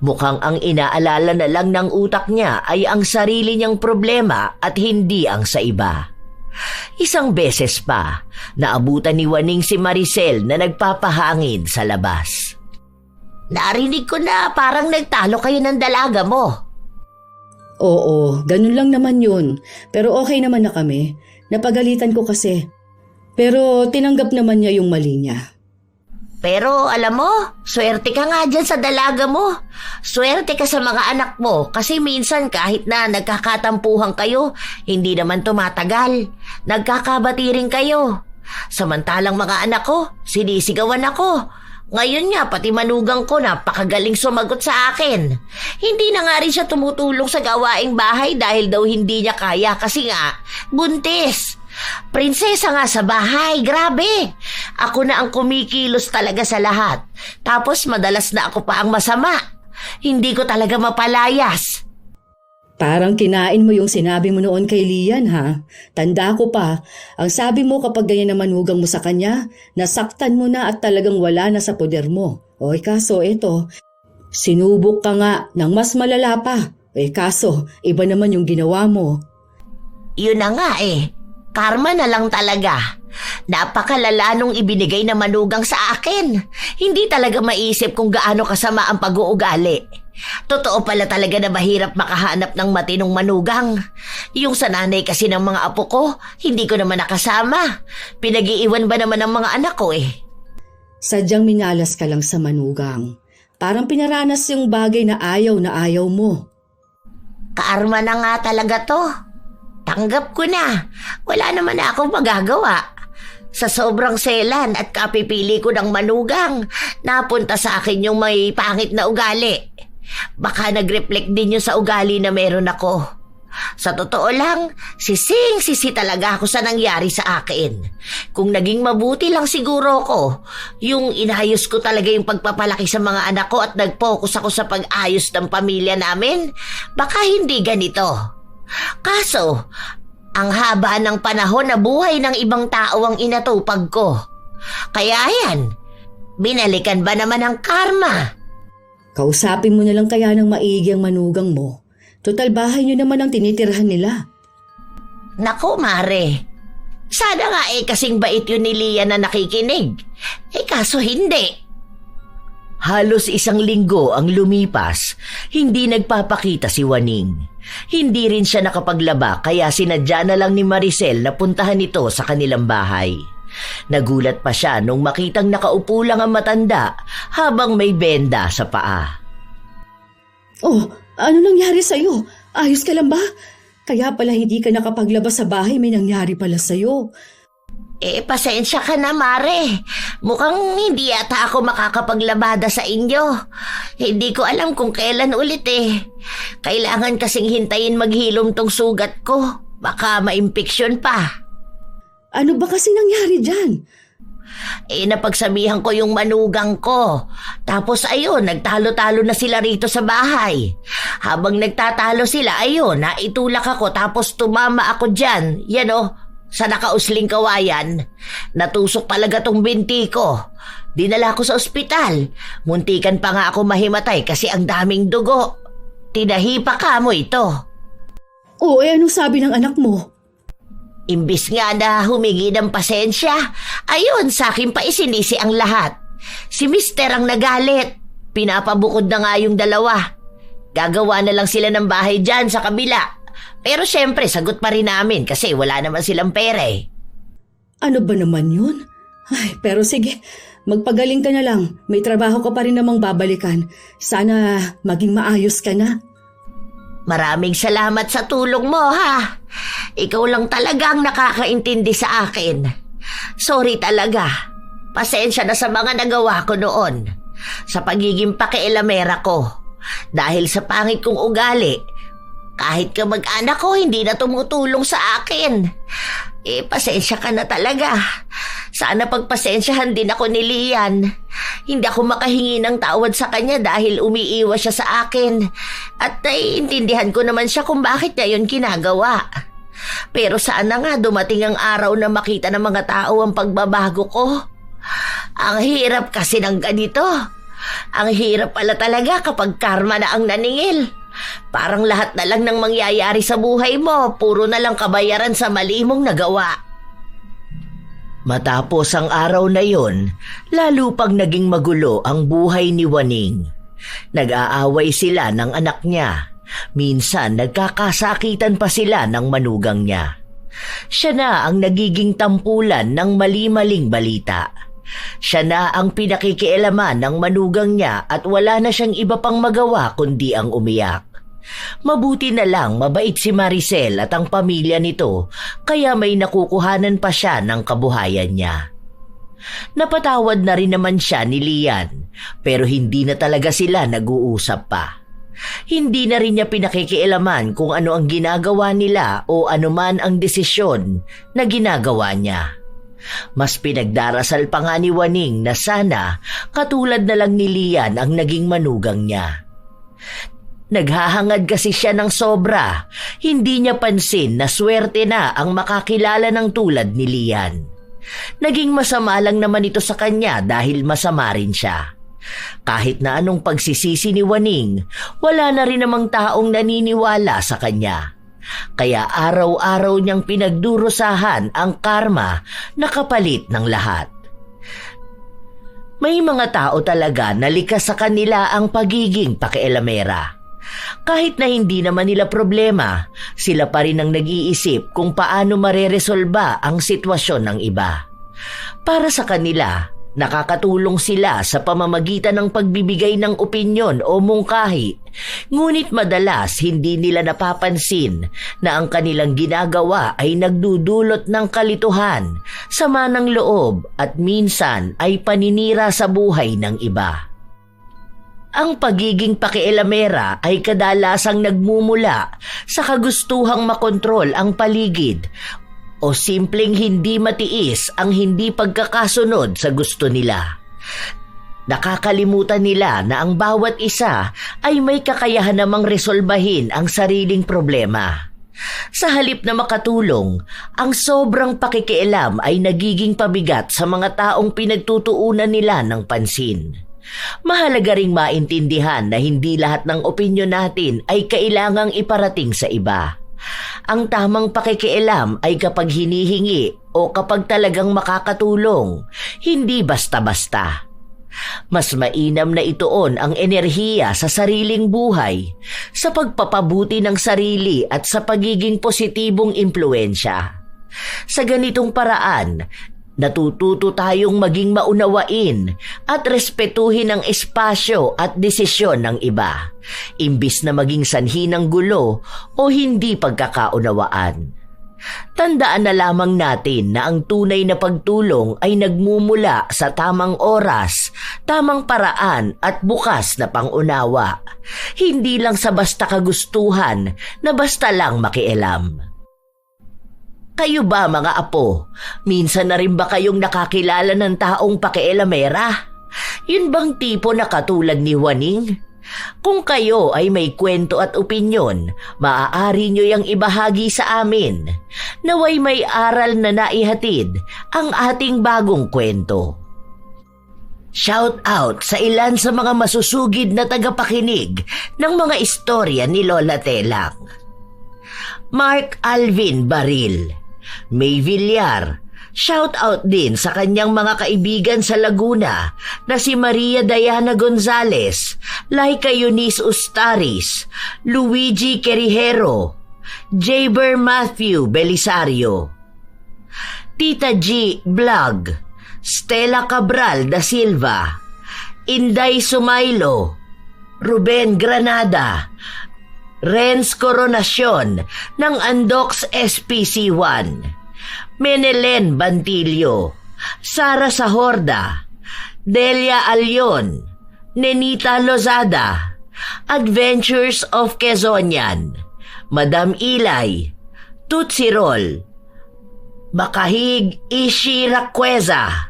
Mukhang ang inaalala na lang ng utak niya ay ang sarili niyang problema at hindi ang sa iba. Isang beses pa, naabutan ni Waning si Maricel na nagpapahangin sa labas. Narinig ko na parang nagtalo kayo ng dalaga mo. Oo, ganun lang naman yun. Pero okay naman na kami. Napagalitan ko kasi. Pero tinanggap naman niya yung mali niya. Pero alam mo, swerte ka nga dyan sa dalaga mo. Swerte ka sa mga anak mo kasi minsan kahit na nagkakatampuhan kayo, hindi naman tumatagal. Nagkakabati rin kayo. Samantalang mga anak ko, sinisigawan ako. Ngayon nga, pati manugang ko napakagaling sumagot sa akin. Hindi na nga rin siya tumutulong sa gawaing bahay dahil daw hindi niya kaya kasi nga, buntis. Prinsesa nga sa bahay, grabe. Ako na ang kumikilos talaga sa lahat. Tapos madalas na ako pa ang masama. Hindi ko talaga mapalayas. Parang kinain mo yung sinabi mo noon kay Lian, ha? Tanda ko pa, ang sabi mo kapag ganyan na manugang mo sa kanya, nasaktan mo na at talagang wala na sa poder mo. Kaso eto, sinubok ka nga ng mas malala pa. Kaso, iba naman yung ginawa mo. Yun na nga eh. Karma na lang talaga. Napakalala nung ibinigay na manugang sa akin. Hindi talaga maisip kung gaano kasama ang pag-uugali. Totoo pala talaga na mahirap makahanap ng matinong manugang. Yung sa nanay kasi ng mga apo ko, hindi ko naman nakasama. Pinag-iiwan ba naman ng mga anak ko eh? Sadyang minalas ka lang sa manugang. Parang pinaranas yung bagay na ayaw mo. Karma na nga talaga to. Tanggap ko na. Wala naman na akong magagawa. Sa sobrang selan at kapipili ko ng manugang, napunta sa akin yung may pangit na ugali. Baka nag-reflect din yun sa ugali na meron ako. Sa totoo lang, sising-sisi talaga ako sa nangyari sa akin. Kung naging mabuti lang siguro ko, yung inayos ko talaga yung pagpapalaki sa mga anak ko at nag-focus ako sa pag-ayos ng pamilya namin, baka hindi ganito. Kaso, ang haba ng panahon na buhay ng ibang tao ang inatupag ko. Kaya yan, binalikan ba naman ang karma? Kausapin mo na lang kaya ng maigi ang manugang mo. Total bahay niyo naman ang tinitirhan nila. Naku, Mare. Sana nga kasing bait yun ni Lian na nakikinig. Kaso hindi. Halos 1 linggo ang lumipas, hindi nagpapakita si Waning. Hindi rin siya nakapaglaba kaya sinadya na lang ni Maricel na puntahan ito sa kanilang bahay. Nagulat pa siya nung makitang nakaupo lang ang matanda habang may benda sa paa. Oh, ano nangyari sa'yo? Ayos ka lang ba? Kaya pala hindi ka nakapaglabas sa bahay, may nangyari pala sa'yo. Pasensya ka na, Mare. Mukhang hindi yata ako makakapaglabada sa inyo. Hindi ko alam kung kailan ulit eh. Kailangan kasing hintayin maghilom tong sugat ko. Baka ma-impeksyon pa. Ano ba kasi nangyari dyan? Napagsabihan ko yung manugang ko. Tapos ayun, nagtalo-talo na sila rito sa bahay. Habang nagtatalo sila, ayun, naitulak ako tapos tumama ako dyan. Yan o, sa nakausling kawayan. Natusok talaga tong binti ko. Dinala ko sa ospital. Muntikan pa nga ako mahimatay kasi ang daming dugo. Tinahipa ka mo ito. Oo, anong sabi ng anak mo? Imbis nga na humingi ng pasensya, ayun, sa akin pa isinisi ang lahat. Si Mister ang nagalit. Pinapabukod na nga yung dalawa. Gagawa na lang sila ng bahay dyan sa kabila. Pero syempre, sagot pa rin namin kasi wala naman silang pera eh. Ano ba naman yun? Ay, pero sige, magpagaling ka na lang. May trabaho ka pa rin namang babalikan. Sana maging maayos ka na. Maraming salamat sa tulong mo, ha? Ikaw lang talagang nakakaintindi sa akin. Sorry talaga. Pasensya na sa mga nagawa ko noon. Sa pagiging pakialamera ko. Dahil sa pangit kong ugali, kahit kamag-anak ko hindi na tumutulong sa akin. Pasensya ka na talaga. Sana pagpasensyahan din ako ni Lian. Hindi ako makahingi ng tawad sa kanya dahil umiiwas siya sa akin. At naiintindihan ko naman siya kung bakit niya yun ginagawa. Pero sana nga dumating ang araw na makita ng mga tao ang pagbabago ko. Ang hirap kasi ng ganito. Ang hirap pala talaga kapag karma na ang naningil. Parang lahat na lang ng mangyayari sa buhay mo, puro na lang kabayaran sa mali mong nagawa. Matapos ang araw na yon, lalo pang naging magulo ang buhay ni Waning. Nag-aaway sila ng anak niya. Minsan nagkakasakitan pa sila ng manugang niya. Siya na ang nagiging tampulan ng mali-maling balita. Siya na ang pinakikialaman ng manugang niya at wala na siyang iba pang magawa kundi ang umiyak. Mabuti na lang mabait si Maricel at ang pamilya nito kaya may nakukuhanan pa siya ng kabuhayan niya. Napatawad na rin naman siya ni Lian pero hindi na talaga sila nag-uusap pa. Hindi na rin niya pinakikialaman kung ano ang ginagawa nila o anuman ang desisyon na ginagawa niya. Mas pinagdarasal pa nga ni Waning na sana katulad na lang ni Lian ang naging manugang niya. Naghahangad kasi siya ng sobra. Hindi niya pansin na swerte na ang makakilala ng tulad ni Lian. Naging masama lang naman ito sa kanya dahil masama rin siya. Kahit na anong pagsisisi ni Waning, wala na rin namang taong naniniwala sa kanya. Kaya araw-araw niyang pinagdurusahan ang karma na kapalit ng lahat. May mga tao talaga na likas sa kanila ang pagiging pakialamera. Kahit na hindi naman nila problema, sila pa rin ang nag-iisip kung paano mareresolba ang sitwasyon ng iba. Para sa kanila, nakakatulong sila sa pamamagitan ng pagbibigay ng opinyon o mungkahi, ngunit madalas hindi nila napapansin na ang kanilang ginagawa ay nagdudulot ng kalituhan, sama ng loob at minsan ay paninira sa buhay ng iba. Ang pagiging pakialamera ay kadalasang nagmumula sa kagustuhang makontrol ang paligid o simpleng hindi matiis ang hindi pagkakasunod sa gusto nila. Nakakalimutan nila na ang bawat isa ay may kakayahan namang resolbahin ang sariling problema. Sa halip na makatulong, ang sobrang pakikialam ay nagiging pabigat sa mga taong pinagtutuunan nila ng pansin. Mahalaga ring maintindihan na hindi lahat ng opinyon natin ay kailangang iparating sa iba. Ang tamang pakikialam ay kapag hinihingi o kapag talagang makakatulong, hindi basta-basta. Mas mainam na ituon ang enerhiya sa sariling buhay, sa pagpapabuti ng sarili at sa pagiging positibong impluensya. Sa ganitong paraan, Natututo tayong maging maunawain at respetuhin ang espasyo at desisyon ng iba, imbis na maging sanhi ng gulo o hindi pagkakaunawaan. Tandaan na lamang natin na ang tunay na pagtulong ay nagmumula sa tamang oras, tamang paraan at bukas na pangunawa, hindi lang sa basta kagustuhan na basta lang makialam. Kayo ba mga apo, minsan na rin ba kayong nakakilala ng taong pakialamera? Yun bang tipo na katulad ni Juaning? Kung kayo ay may kwento at opinyon, maaari nyo yang ibahagi sa amin. Naway may aral na naihatid ang ating bagong kwento. Shout out sa ilan sa mga masusugid na tagapakinig ng mga istorya ni Lola Telang. Mark Alvin Baril, May Villar, shout out din sa kanyang mga kaibigan sa Laguna na si Maria Diana Gonzalez, Laika Eunice Ustaris, Luigi Querijero, Jaber Matthew Belisario, Tita G Vlog, Stella Cabral da Silva, Inday Sumailo, Ruben Granada, Renz Coronacion ng Andox SPC1, Menelen Bantilio, Sara Sahorda, Delia Alyon, Nenita Lozada, Adventures of Quezonian, Madam Ilay, Tutsi Roll, Makahig Ishi Raqueza.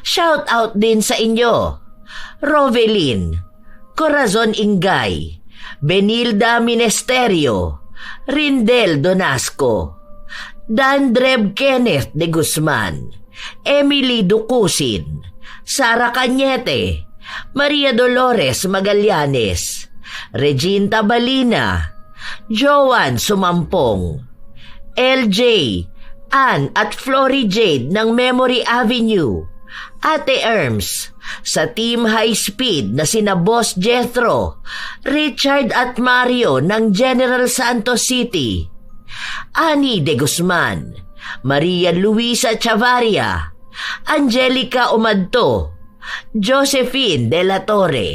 Shout out din sa inyo, Rovelin, Corazon Ingay, Benilda Minesterio, Rindel Donasco, Dandreb Kenneth de Guzman, Emily Ducusin, Sara Cañete, Maria Dolores Magallanes, Reginta Balina, Joan Sumampong, LJ, Ann at Flory Jade ng Memory Avenue, Ate Erms, sa Team High Speed na sina Boss Jethro, Richard at Mario ng General Santos City, Ani de Guzman, Maria Luisa Chavaria, Angelica Umadto, Josephine de la Torre.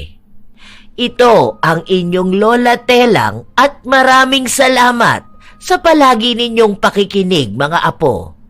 Ito ang inyong Lola Telang at maraming salamat sa palagi ninyong pakikinig mga apo.